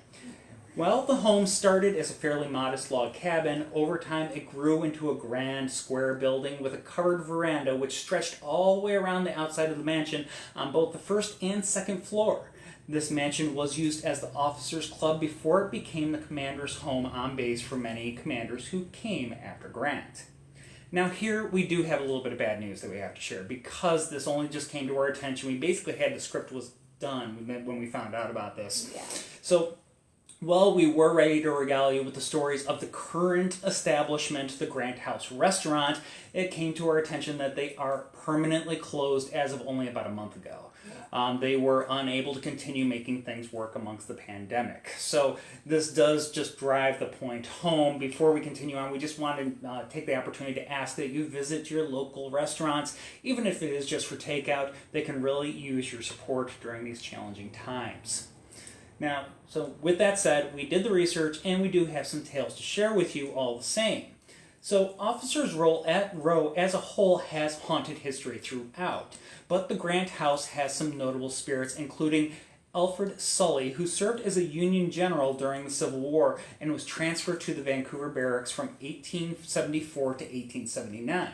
Well, the home started as a fairly modest log cabin. Over time, it grew into a grand square building with a covered veranda which stretched all the way around the outside of the mansion on both the first and second floor. This mansion was used as the officers' club before it became the commander's home on base for many commanders who came after Grant. Now here we do have a little bit of bad news that we have to share because this only just came to our attention. We basically had the script was done when we found out about this. Yeah. So, well, we were ready to regale you with the stories of the current establishment, the Grant House Restaurant. It came to our attention that they are permanently closed as of only about a month ago. They were unable to continue making things work amongst the pandemic. So this does just drive the point home. Before we continue on, we just want to take the opportunity to ask that you visit your local restaurants. Even if it is just for takeout, they can really use your support during these challenging times. Now, so with that said, we did the research and we do have some tales to share with you all the same. So, Officers Row as a whole has haunted history throughout, but the Grant House has some notable spirits, including Alfred Sully, who served as a Union general during the Civil War and was transferred to the Vancouver barracks from 1874 to 1879.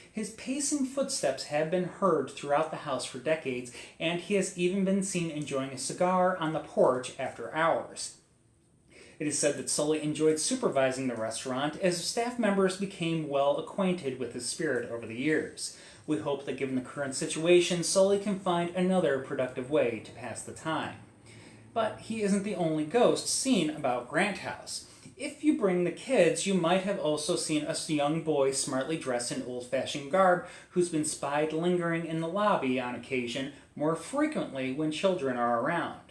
His pacing footsteps have been heard throughout the house for decades, and he has even been seen enjoying a cigar on the porch after hours. It is said that Sully enjoyed supervising the restaurant as staff members became well acquainted with his spirit over the years. We hope that given the current situation, Sully can find another productive way to pass the time. But he isn't the only ghost seen about Grant House. If you bring the kids, you might have also seen a young boy smartly dressed in old-fashioned garb who's been spied lingering in the lobby on occasion, more frequently when children are around.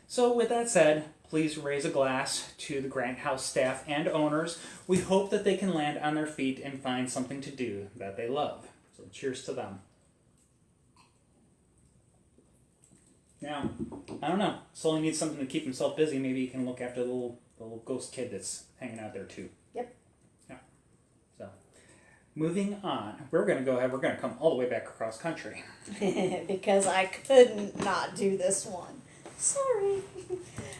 So with that said, please raise a glass to the Grant House staff and owners. We hope that they can land on their feet and find something to do that they love. So cheers to them. Now, I don't know. Sully needs something to keep himself busy. Maybe he can look after the little ghost kid that's hanging out there too. Yep. Yeah. So, moving on. We're going to come all the way back across country. Because I couldn't not do this one. Sorry.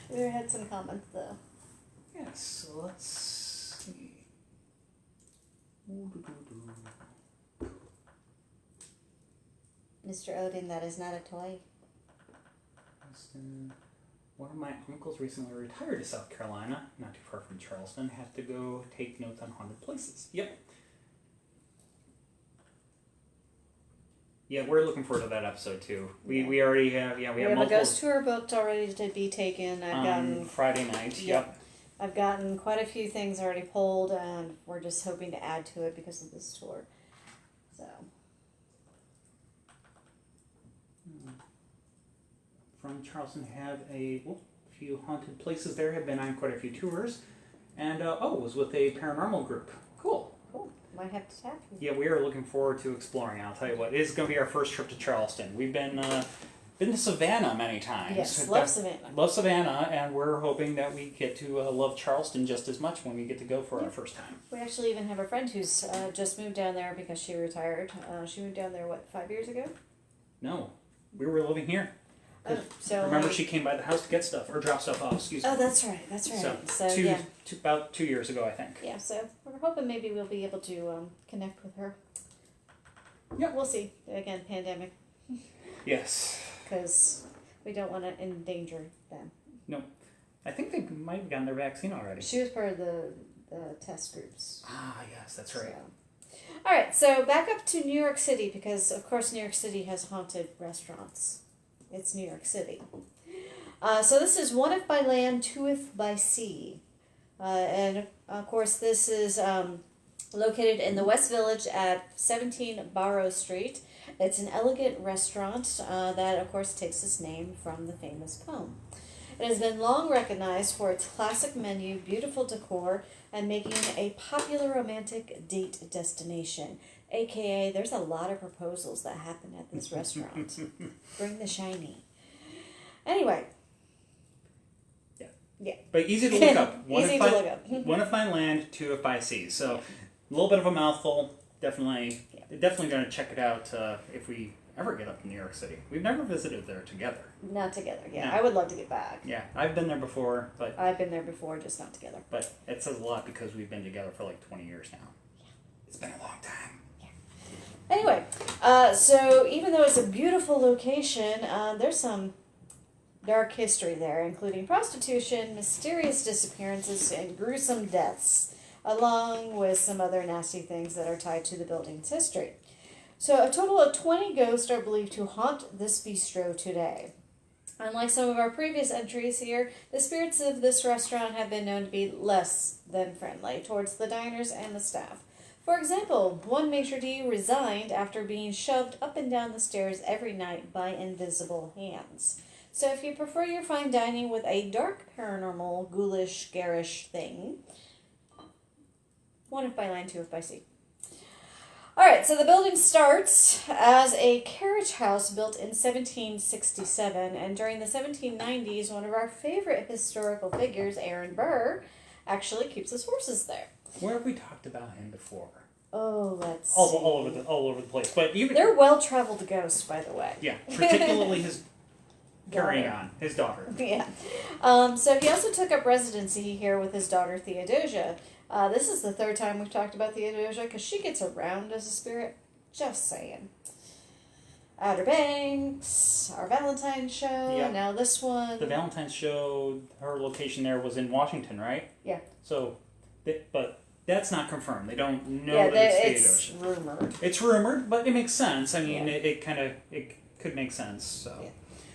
We had some comments though. Yes, so let's see. Mr. Odin, that is not a toy. One of my uncles recently retired to South Carolina, not too far from Charleston. Have to go take notes on haunted places. Yep. Yeah, we're looking forward to that episode too. We already have we have a multiple ghost tour booked already to be taken. I've gotten Friday night. Yep. I've gotten quite a few things already pulled, and we're just hoping to add to it because of this tour. So. From Charleston have a few haunted places there. Have been on quite a few tours, and was with a paranormal group. Cool. Might have to tap you. Yeah, we are looking forward to exploring. I'll tell you what, it is going to be our first trip to Charleston. We've been to Savannah many times. Yes, love Savannah. Love Savannah, and we're hoping that we get to love Charleston just as much when we get to go for our first time. We actually even have a friend who's just moved down there because she retired. She moved down there, 5 years ago? No, we were living here. So remember, she came by the house to get stuff or drop stuff off. Excuse me. Oh, that's right. So about 2 years ago, I think. Yeah. So we're hoping maybe we'll be able to connect with her. Yeah. We'll see. Again, pandemic. Yes. Because we don't want to endanger them. No, I think they might have gotten their vaccine already. She was part of the test groups. Ah, yes, that's right. So. All right. So back up to New York City because, of course, New York City has haunted restaurants. It's New York City. So this is One If by Land, Two If by Sea. And of course this is located in the West Village at 17 Barrow Street. It's an elegant restaurant that of course takes its name from the famous poem. It has been long recognized for its classic menu, beautiful decor, and making a popular romantic date destination. AKA, there's a lot of proposals that happen at this restaurant. Bring the shiny. Anyway. Yeah. But easy to look up. One if by land, two if by sea. So, a little bit of a mouthful. Definitely going to check it out if we ever get up to New York City. We've never visited there together. Not together, yeah. No. I would love to get back. Yeah, I've been there before, but... I've been there before, just not together. But it says a lot because we've been together for 20 years now. Yeah. It's been a long time. Anyway, so even though it's a beautiful location, there's some dark history there, including prostitution, mysterious disappearances, and gruesome deaths, along with some other nasty things that are tied to the building's history. So a total of 20 ghosts are believed to haunt this bistro today. Unlike some of our previous entries here, the spirits of this restaurant have been known to be less than friendly towards the diners and the staff. For example, one maitre d' resigned after being shoved up and down the stairs every night by invisible hands. So if you prefer your fine dining with a dark, paranormal, ghoulish, garish thing, One If by Land, Two If by Sea. Alright, so the building starts as a carriage house built in 1767, and during the 1790s, one of our favorite historical figures, Aaron Burr, actually keeps his horses there. Where have we talked about him before? Oh, let's All see. all over the place. But even They're well-traveled ghosts, by the way. yeah, particularly his carrying Daughter. on his daughter. Yeah. So he also took up residency here with his daughter Theodosia. This is the third time we've talked about Theodosia because she gets around as a spirit. Just saying. Outer Banks, our Valentine's show, Yep. now this one. The Valentine's show, her location there was in Washington, right? Yeah. So, but that's not confirmed. They don't know Yeah, that it's Theodosia. rumored. It's rumored, but it makes sense. I mean, Yeah. it could make sense. So, Yeah.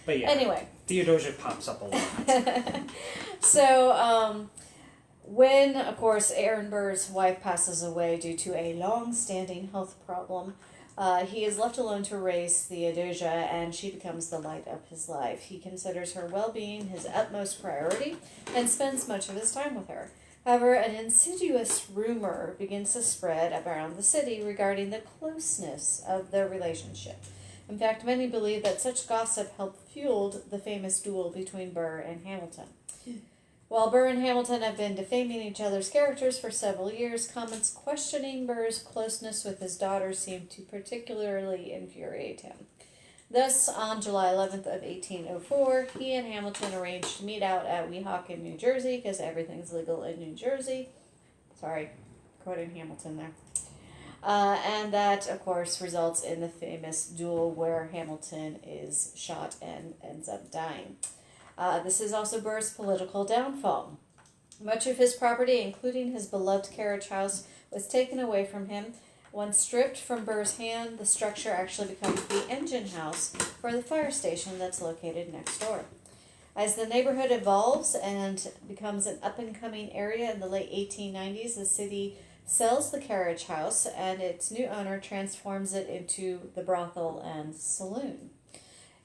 but yeah. Anyway. Theodosia pops up a lot. So, when, of course, Aaron Burr's wife passes away due to a long-standing health problem, he is left alone to raise Theodosia, and she becomes the light of his life. He considers her well-being his utmost priority and spends much of his time with her. However, an insidious rumor begins to spread around the city regarding the closeness of their relationship. In fact, many believe that such gossip helped fuel the famous duel between Burr and Hamilton. While Burr and Hamilton have been defaming each other's characters for several years, comments questioning Burr's closeness with his daughter seem to particularly infuriate him. Thus, on July 11th of 1804, he and Hamilton arranged to meet out at Weehawken, New Jersey, because everything's legal in New Jersey. Sorry, quoting Hamilton there. And that, of course, results in the famous duel where Hamilton is shot and ends up dying. This is also Burr's political downfall. Much of his property, including his beloved carriage house, was taken away from him. Once stripped from Burr's hand, the structure actually becomes the engine house for the fire station that's located next door. As the neighborhood evolves and becomes an up-and-coming area in the late 1890s, the city sells the carriage house, and its new owner transforms it into the brothel and saloon.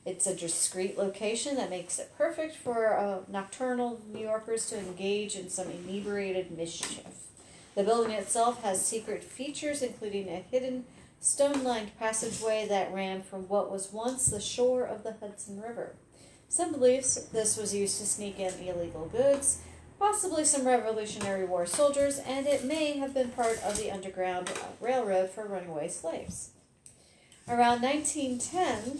It's a discreet location that makes it perfect for nocturnal New Yorkers to engage in some inebriated mischief. The building itself has secret features, including a hidden stone-lined passageway that ran from what was once the shore of the Hudson River. Some believes this was used to sneak in illegal goods, possibly some Revolutionary War soldiers, and it may have been part of the Underground Railroad for runaway slaves. Around 1910,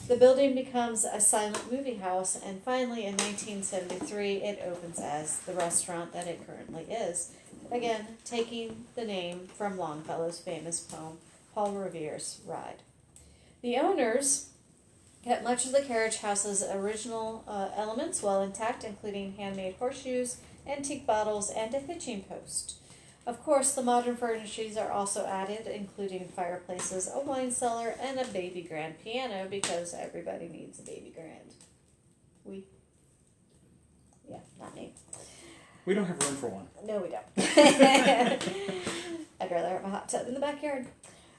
the building becomes a silent movie house, and finally in 1973 it opens as the restaurant that it currently is, again taking the name from Longfellow's famous poem, Paul Revere's Ride. The owners kept much of the carriage house's original elements well intact, including handmade horseshoes, antique bottles, and a hitching post. Of course, the modern furnishings are also added, including fireplaces, a wine cellar, and a baby grand piano, because everybody needs a baby grand. Yeah, not me. We don't have room for one. No, we don't. I'd rather have a hot tub in the backyard.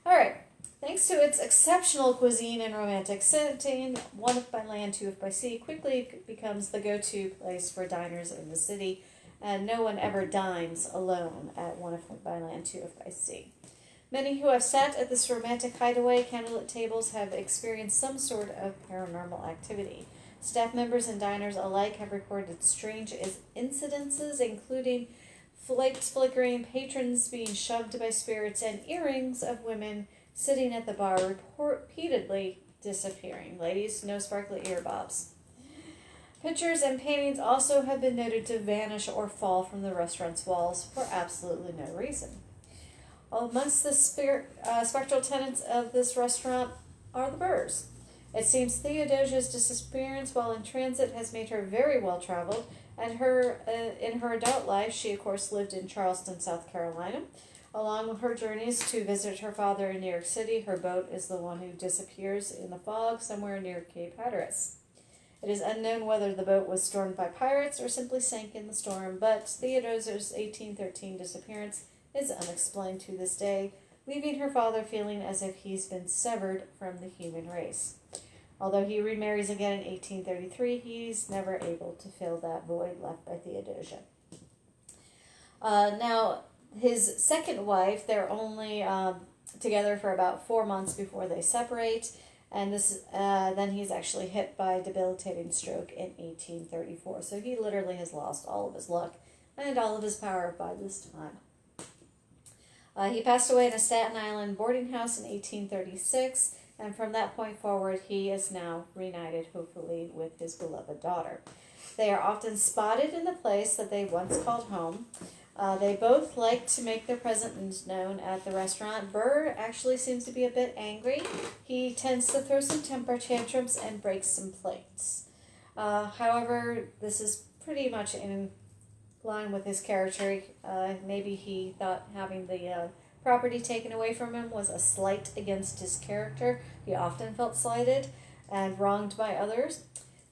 All right. Thanks to its exceptional cuisine and romantic setting, One If by Land, Two If by Sea quickly becomes the go-to place for diners in the city, and no one ever dines alone at One If by Land, Two If by Sea. Many who have sat at this romantic hideaway candlelit tables have experienced some sort of paranormal activity. Staff members and diners alike have reported strange incidences, including lights flickering, patrons being shoved by spirits, and earrings of women sitting at the bar repeatedly disappearing. Ladies, no sparkly earbobs. Pictures and paintings also have been noted to vanish or fall from the restaurant's walls for absolutely no reason. Amongst the spectral tenants of this restaurant are the Burrs. It seems Theodosia's disappearance while in transit has made her very well traveled, and in her adult life she of course lived in Charleston, South Carolina. Along with her journeys to visit her father in New York City, her boat is the one who disappears in the fog somewhere near Cape Hatteras. It is unknown whether the boat was stormed by pirates or simply sank in the storm, but Theodosia's 1813 disappearance is unexplained to this day, leaving her father feeling as if he's been severed from the human race. Although he remarries again in 1833, he's never able to fill that void left by Theodosia. Now, his second wife, they're only together for about 4 months before they separate, and then he's actually hit by a debilitating stroke in 1834. So he literally has lost all of his luck and all of his power by this time. He passed away in a Staten Island boarding house in 1836, and from that point forward, he is now reunited, hopefully, with his beloved daughter. They are often spotted in the place that they once called home. They both like to make their presence known at the restaurant. Burr actually seems to be a bit angry. He tends to throw some temper tantrums and break some plates. However, this is pretty much in line with his character. Maybe he thought having the property taken away from him was a slight against his character. He often felt slighted and wronged by others.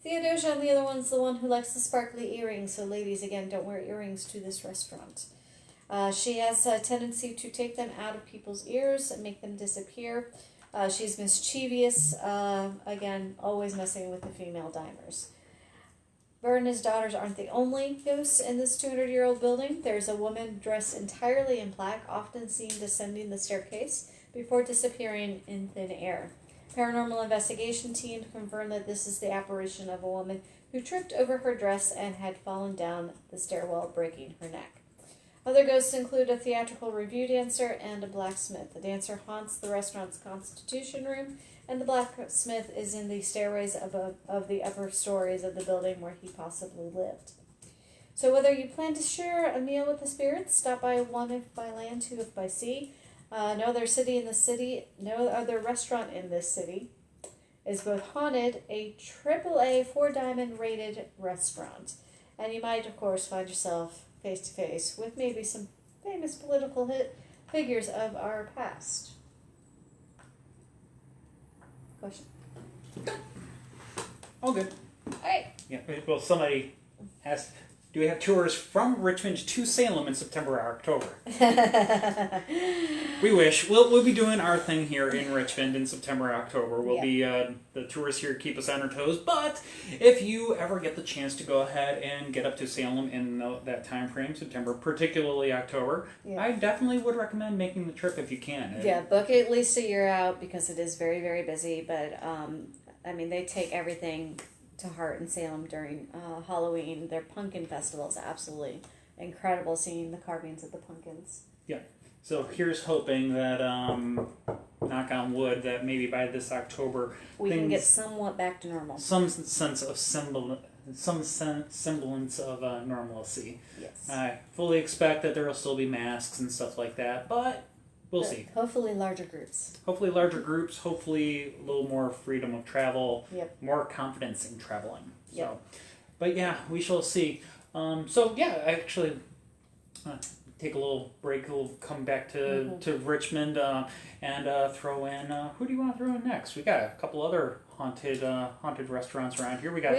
Theodosia, on the other one's the one who likes the sparkly earrings, so ladies, again, don't wear earrings to this restaurant. She has a tendency to take them out of people's ears and make them disappear. She's mischievous, again, always messing with the female diners. Burr and his daughters aren't the only ghosts in this 200-year-old building. There's a woman dressed entirely in black, often seen descending the staircase before disappearing in thin air. Paranormal investigation team confirmed that this is the apparition of a woman who tripped over her dress and had fallen down the stairwell, breaking her neck. Other ghosts include a theatrical review dancer and a blacksmith. The dancer haunts the restaurant's Constitution Room, and the blacksmith is in the stairways of the upper stories of the building where he possibly lived. So whether you plan to share a meal with the spirits, stop by one if by land, two if by sea. No other restaurant in this city is both haunted, a AAA 4-diamond rated restaurant. And you might, of course, find yourself face to face with maybe some famous political figures of our past. Question? All good. Alright. Yeah. Well, somebody asked, do we have tours from Richmond to Salem in September or October? We wish. We'll be doing our thing here in Richmond in September or October. We'll be the tours here keep us on our toes. But if you ever get the chance to go ahead and get up to Salem in that time frame, September, particularly October, I definitely would recommend making the trip if you can. Yeah, book it at least a year out because it is very, very busy. But they take everything to heart in Salem during Halloween. Their pumpkin festival is absolutely incredible, seeing the carvings of the pumpkins. Yeah. So here's hoping that, knock on wood, that maybe by this October we can get somewhat back to normal. Some semblance of normalcy. Yes. I fully expect that there will still be masks and stuff like that, but we'll see. Hopefully larger groups. Hopefully larger groups, hopefully a little more freedom of travel, more confidence in traveling. So, but yeah, we shall see. Actually, take a little break. We'll come back to Richmond and throw in. Who do you want to throw in next? We got a couple other haunted restaurants around here. We got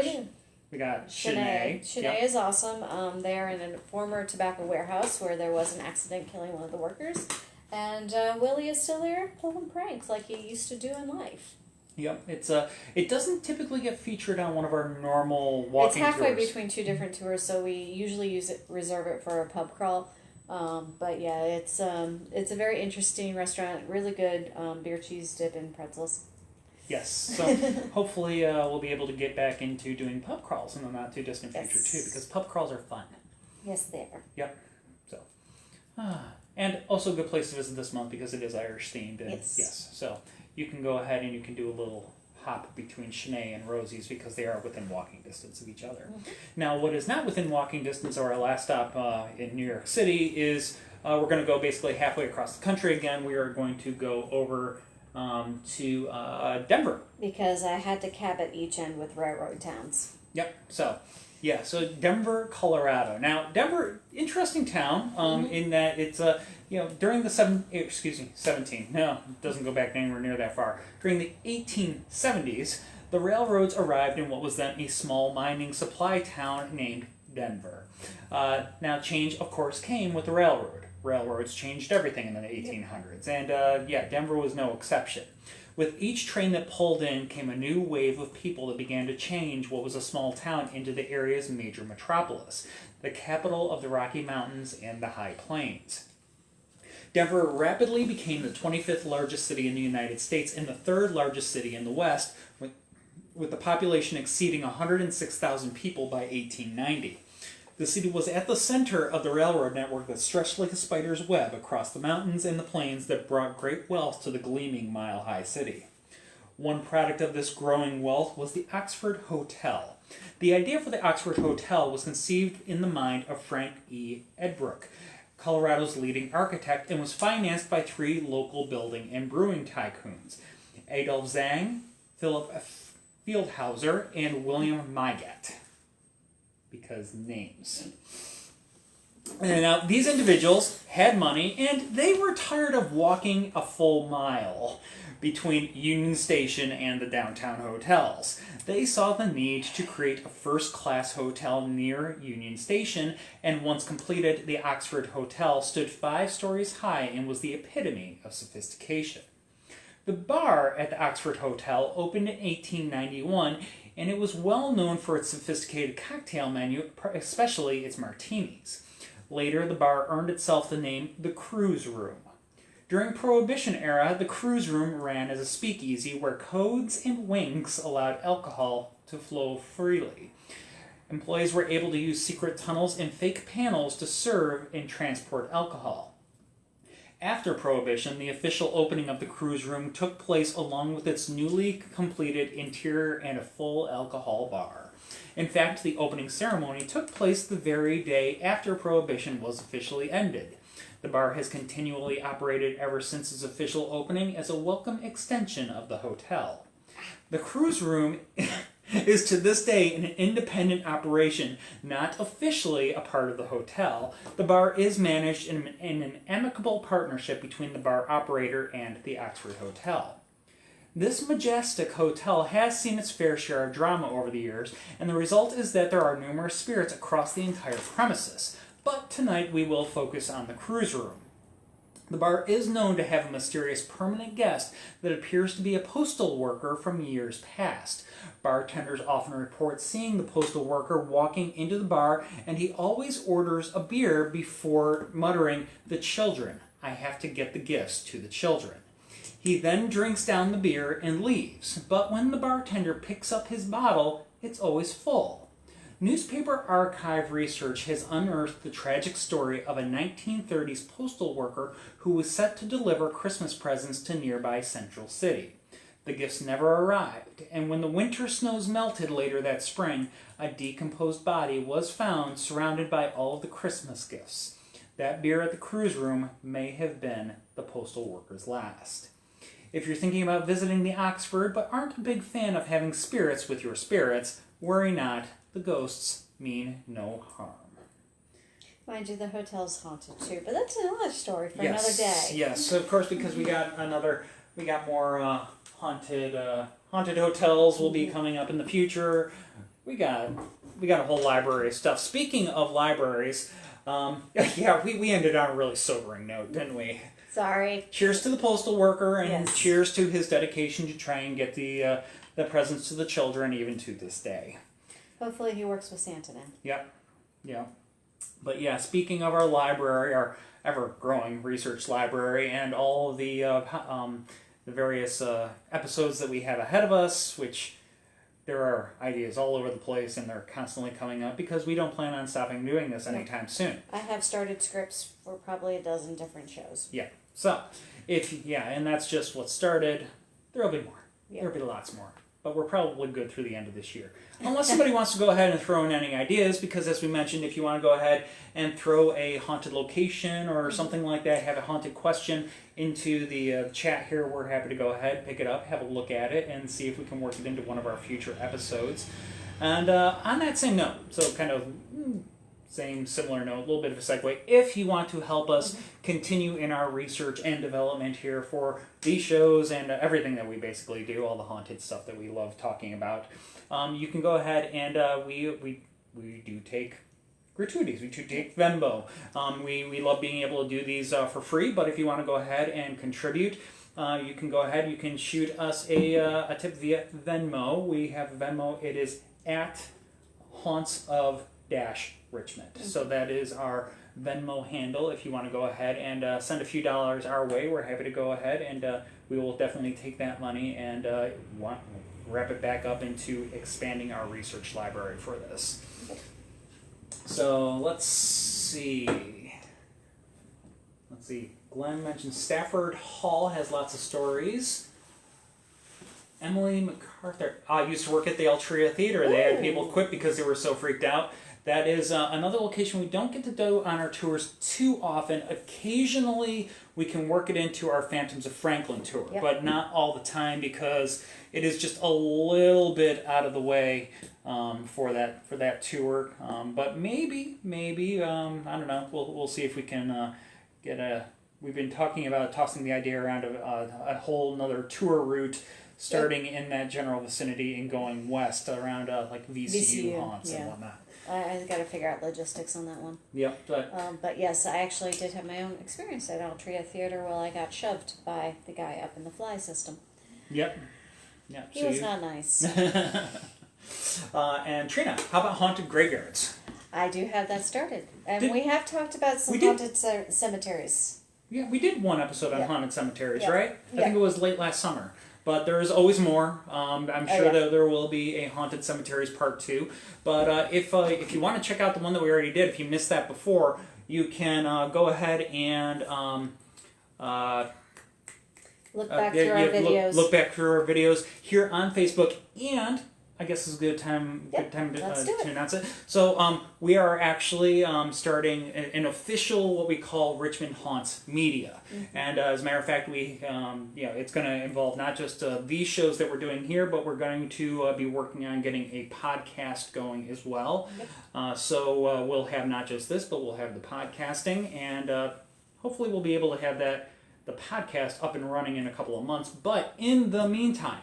Shanae. Shanae is awesome. They are in a former tobacco warehouse where there was an accident killing one of the workers. And Willie is still there pulling pranks like he used to do in life. Yep, it doesn't typically get featured on one of our normal walking tours. It's halfway between two different tours, so we usually reserve it for a pub crawl. But yeah, it's a very interesting restaurant. Really good beer, cheese dip, and pretzels. Yes, so hopefully we'll be able to get back into doing pub crawls in the not too distant future too, because pub crawls are fun. Yes, they are. Yep. So. And also a good place to visit this month because it is Irish themed. And yes. So you can go ahead and you can do a little hop between Shanae and Rosie's because they are within walking distance of each other. Mm-hmm. Now, what is not within walking distance of our last stop in New York City is we're going to go basically halfway across the country again. We are going to go over to Denver. Because I had to cap at each end with railroad towns. Yep. So Denver, Colorado. Now, Denver, interesting town in that it's during the 17. No, it doesn't go back anywhere near that far. During the 1870s, the railroads arrived in what was then a small mining supply town named Denver. Now, change, of course, came with the railroad. Railroads changed everything in the 1800s, and Denver was no exception. With each train that pulled in came a new wave of people that began to change what was a small town into the area's major metropolis, the capital of the Rocky Mountains and the High Plains. Denver rapidly became the 25th largest city in the United States and the third largest city in the West, with the population exceeding 106,000 people by 1890. The city was at the center of the railroad network that stretched like a spider's web across the mountains and the plains that brought great wealth to the gleaming mile-high city. One product of this growing wealth was the Oxford Hotel. The idea for the Oxford Hotel was conceived in the mind of Frank E. Edbrook, Colorado's leading architect, and was financed by 3 local building and brewing tycoons, Adolf Zang, Philip Fieldhauser, and William Mygat. Because names. And now, these individuals had money, and they were tired of walking a full mile between Union Station and the downtown hotels. They saw the need to create a first-class hotel near Union Station, and once completed, the Oxford Hotel stood 5 stories high and was the epitome of sophistication. The bar at the Oxford Hotel opened in 1891, and it was well known for its sophisticated cocktail menu, especially its martinis. Later, the bar earned itself the name the Cruise Room. During Prohibition era, the Cruise Room ran as a speakeasy where codes and winks allowed alcohol to flow freely. Employees were able to use secret tunnels and fake panels to serve and transport alcohol. After Prohibition, the official opening of the Cruise Room took place along with its newly completed interior and a full alcohol bar. In fact, the opening ceremony took place the very day after Prohibition was officially ended. The bar has continually operated ever since its official opening as a welcome extension of the hotel. The Cruise Room is to this day an independent operation, not officially a part of the hotel. The bar is managed in an amicable partnership between the bar operator and the Oxford Hotel. This majestic hotel has seen its fair share of drama over the years, and the result is that there are numerous spirits across the entire premises. But tonight we will focus on the Cruise Room. The bar is known to have a mysterious permanent guest that appears to be a postal worker from years past. Bartenders often report seeing the postal worker walking into the bar, and he always orders a beer before muttering, "The children. I have to get the gifts to the children." He then drinks down the beer and leaves, but when the bartender picks up his bottle, it's always full. Newspaper archive research has unearthed the tragic story of a 1930s postal worker who was set to deliver Christmas presents to nearby Central City. The gifts never arrived, and when the winter snows melted later that spring, a decomposed body was found surrounded by all of the Christmas gifts. That beer at the Cruise Room may have been the postal worker's last. If you're thinking about visiting the Oxford but aren't a big fan of having spirits with your spirits, worry not. The ghosts mean no harm. Mind you, the hotel's haunted too, but that's another story for another day. Yes, of course, because we got more haunted hotels will be coming up in the future. We got a whole library of stuff. Speaking of libraries, we ended on a really sobering note, didn't we? Sorry. Cheers to the postal worker, and yes. Cheers to his dedication to try and get the presents to the children, even to this day. Hopefully he works with Santa then. Yep. But yeah, speaking of our library, our ever-growing research library, and all of the various episodes that we have ahead of us, which there are ideas all over the place, and they're constantly coming up because we don't plan on stopping doing this anytime soon. I have started scripts for probably a dozen different shows. Yeah. So, and that's just what started. There'll be more. Yeah. There'll be lots more. But we're probably good through the end of this year. Unless somebody wants to go ahead and throw in any ideas, because as we mentioned, if you want to go ahead and throw a haunted location or something like that, have a haunted question into the chat here, we're happy to go ahead, pick it up, have a look at it, and see if we can work it into one of our future episodes. And on that same note, so kind of similar note, a little bit of a segue. If you want to help us continue in our research and development here for these shows and everything that we basically do, all the haunted stuff that we love talking about, you can go ahead and we do take gratuities. We do take Venmo. We love being able to do these for free, but if you want to go ahead and contribute, you can go ahead. You can shoot us a tip via Venmo. We have Venmo. It is at Haunts of Richmond. So that is our Venmo handle. If you want to go ahead and send a few dollars our way, we're happy to go ahead and we will definitely take that money and wrap it back up into expanding our research library for this. So let's see. Glenn mentioned Stafford Hall has lots of stories. Emily MacArthur used to work at the Altria Theater. They had people quit because they were so freaked out. That is another location we don't get to do on our tours too often. Occasionally, we can work it into our Phantoms of Franklin tour, but not all the time because it is just a little bit out of the way for that tour. But maybe I don't know. We'll see if we can get a. We've been talking about tossing the idea around of a whole another tour route. Starting in that general vicinity and going west around like VCU haunts and whatnot. I got to figure out logistics on that one. Yep. But yes, I actually did have my own experience at Altria Theater while I got shoved by the guy up in the fly system. Yep. He was not nice. And Trina, how about haunted graveyards? I do have that started. And we have talked about some haunted cemeteries. Yeah, we did one episode on haunted cemeteries, right? I Yeah. think it was late last summer. But there's always more. I'm sure that there will be a Haunted Cemeteries Part 2. But if you want to check out the one that we already did, if you missed that before, you can go ahead and look back through our videos. Look back through our videos here on Facebook, and I guess it's a good time to announce it. So we are actually starting an official, what we call Richmond Haunts Media. And as a matter of fact, we it's going to involve not just these shows that we're doing here, but we're going to be working on getting a podcast going as well. So we'll have not just this, but we'll have the podcasting, and hopefully we'll be able to have the podcast up and running in a couple of months. But in the meantime,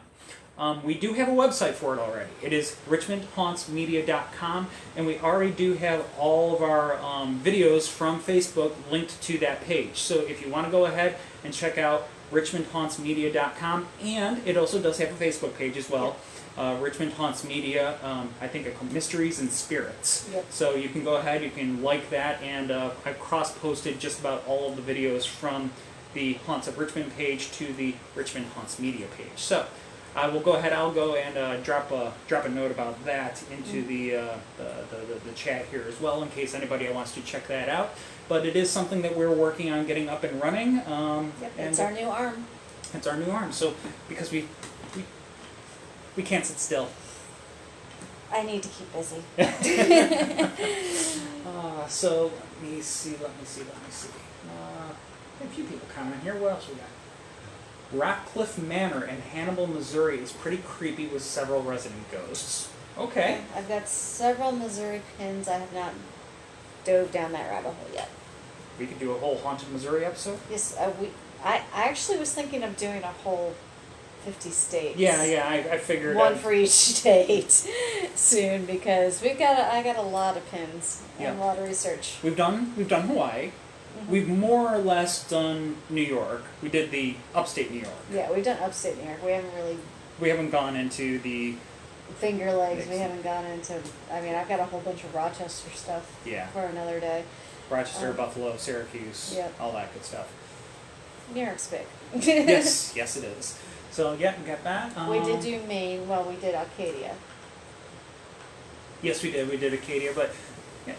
we do have a website for it already. It is richmondhauntsmedia.com, and we already do have all of our videos from Facebook linked to that page. So if you want to go ahead and check out richmondhauntsmedia.com, and it also does have a Facebook page as well. Richmond Haunts Media, I think it's called Mysteries and Spirits. Yep. So you can go ahead, you can like that, and I've cross-posted just about all of the videos from the Haunts of Richmond page to the Richmond Haunts Media page. So I will go ahead. I'll go and drop a note about that into the chat here as well, in case anybody wants to check that out. But it is something that we're working on getting up and running. It's our new arm. It's our new arm. So because we can't sit still. I need to keep busy. So let me see. A few people comment here. What else we got? Rockcliffe Manor in Hannibal, Missouri is pretty creepy with several resident ghosts. Okay. I've got several Missouri pins. I have not dove down that rabbit hole yet. We could do a whole Haunted Missouri episode? Yes, I actually was thinking of doing a whole 50 states. Yeah, I figured. One for each state soon, because I got a lot of pins and a lot of research. We've done Hawaii. We've more or less done New York. We did the upstate New York. Yeah, we've done upstate New York. We haven't gone into the Finger Lakes. We haven't gone into. I mean, I've got a whole bunch of Rochester stuff. For another day. Rochester, Buffalo, Syracuse, all that good stuff. New York's big. yes, it is. So we got that. We did do Maine. Well, we did Acadia. Yes, we did. We did Acadia, but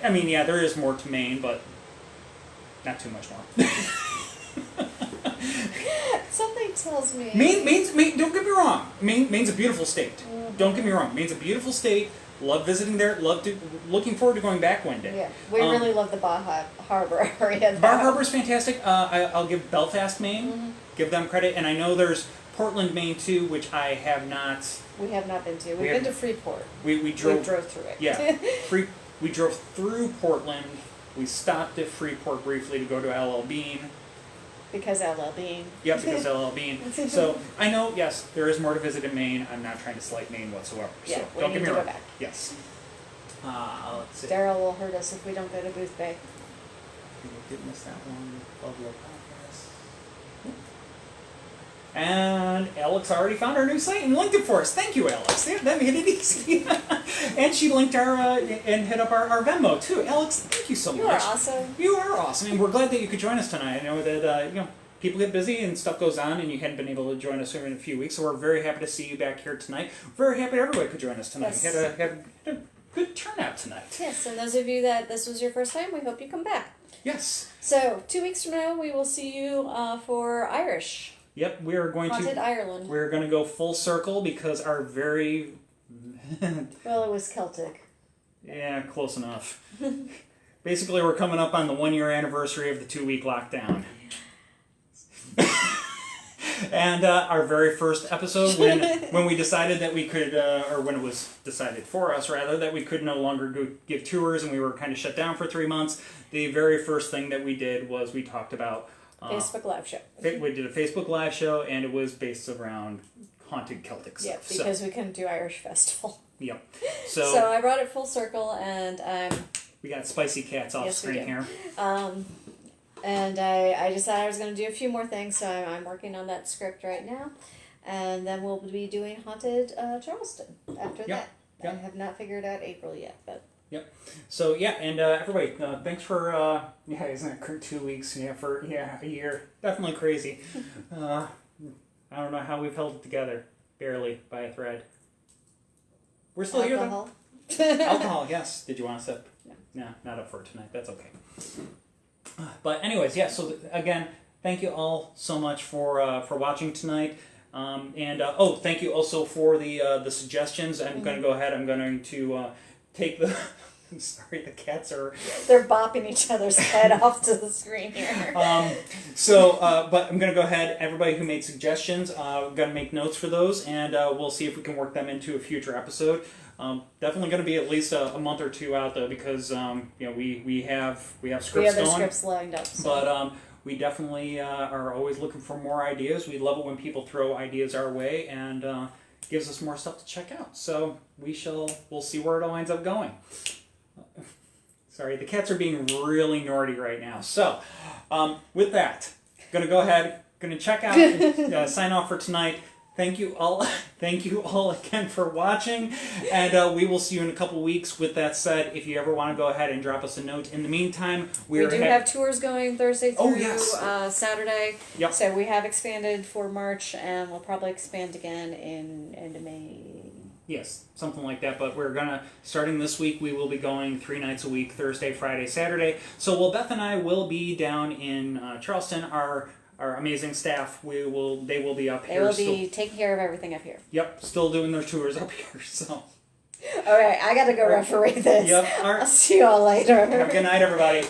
I mean, there is more to Maine, but not too much more. Something tells me. Maine, don't get me wrong. Maine's a beautiful state. Don't get me wrong. Maine's a beautiful state. Love visiting there. Looking forward to going back one day. Yeah, we really love the Bar Harbor area. Bar Harbor's fantastic. I'll give Belfast, Maine. Give them credit, and I know there's Portland, Maine too, which I have not. We have not been to. We've been to Freeport. We drove through it. Yeah, we drove through Portland. We stopped at Freeport briefly to go to LL Bean. Because LL Bean. Yep, because LL Bean. So I know, yes, there is more to visit in Maine. I'm not trying to slight Maine whatsoever. Yeah, so we don't need get me to wrong. go back. Yes. Let's see. Daryl will hurt us if we don't go to Booth Bay. We did miss that one. Buffalo podcast. And Alex already found our new site and linked it for us. Thank you, Alex. That made it easy. And she linked our and hit up our Venmo too. Alex, thank you so much. You are awesome. You are awesome, and we're glad that you could join us tonight. I know that people get busy and stuff goes on, and you hadn't been able to join us in a few weeks. So we're very happy to see you back here tonight. Very happy everybody could join us tonight. Yes. Had a good turnout tonight. Yes, and those of you that this was your first time, we hope you come back. Yes. So 2 weeks from now, we will see you for Irish. Yep, we are going Haunted to Ireland. We're going to go full circle because our very Well, it was Celtic. yeah, close enough. Basically, we're coming up on the 1-year anniversary of the 2-week lockdown. And our very first episode, when we decided that we could, or when it was decided for us rather, that we could no longer go give tours and we were kind of shut down for 3 months, the very first thing that we did was we talked about Facebook Live show. We did a Facebook Live show, and it was based around haunted Celtic stuff. Yeah, because we couldn't do Irish Festival. Yep. So I brought it full circle, and we got spicy cats off screen here. And I decided I was going to do a few more things, so I'm working on that script right now. And then we'll be doing Haunted Charleston after that. Yep. I have not figured out April yet, but... Yep. So, yeah, and everybody, thanks for, isn't it 2 weeks? Yeah, for, a year. Definitely crazy. I don't know how we've held it together. Barely, by a thread. We're still here, though. Alcohol, yes. Did you want a sip? No. No, not up for tonight. That's okay. But anyways, yeah, so again, thank you all so much for watching tonight. Thank you also for the suggestions. I'm going to go ahead. I'm going to take the... I'm sorry, the cats are... They're bopping each other's head off to the screen here. But I'm going to go ahead. Everybody who made suggestions, I'm going to make notes for those, and we'll see if we can work them into a future episode. Definitely going to be at least a month or two out, though, because we have scripts going. We have the scripts lined up. So. But we definitely are always looking for more ideas. We love it when people throw ideas our way, and gives us more stuff to check out. So we'll see where it all ends up going. Sorry, the cats are being really naughty right now. So, with that, going to go ahead, going to check out, sign off for tonight. Thank you all again for watching, and we will see you in a couple weeks. With that said, if you ever want to go ahead and drop us a note. In the meantime, we do have tours going Thursday through Saturday. Yep. So we have expanded for March, and we'll probably expand again in end of May. Yes, something like that. But we're gonna, starting this week, we will be going 3 nights a week: Thursday, Friday, Saturday. So Beth and I will be down in Charleston. Our amazing staff, they will be up here. They will be taking care of everything up here. Yep, still doing their tours up here. So. All right, I gotta go referee this. Yep. I'll see you all later. Have a good night, everybody.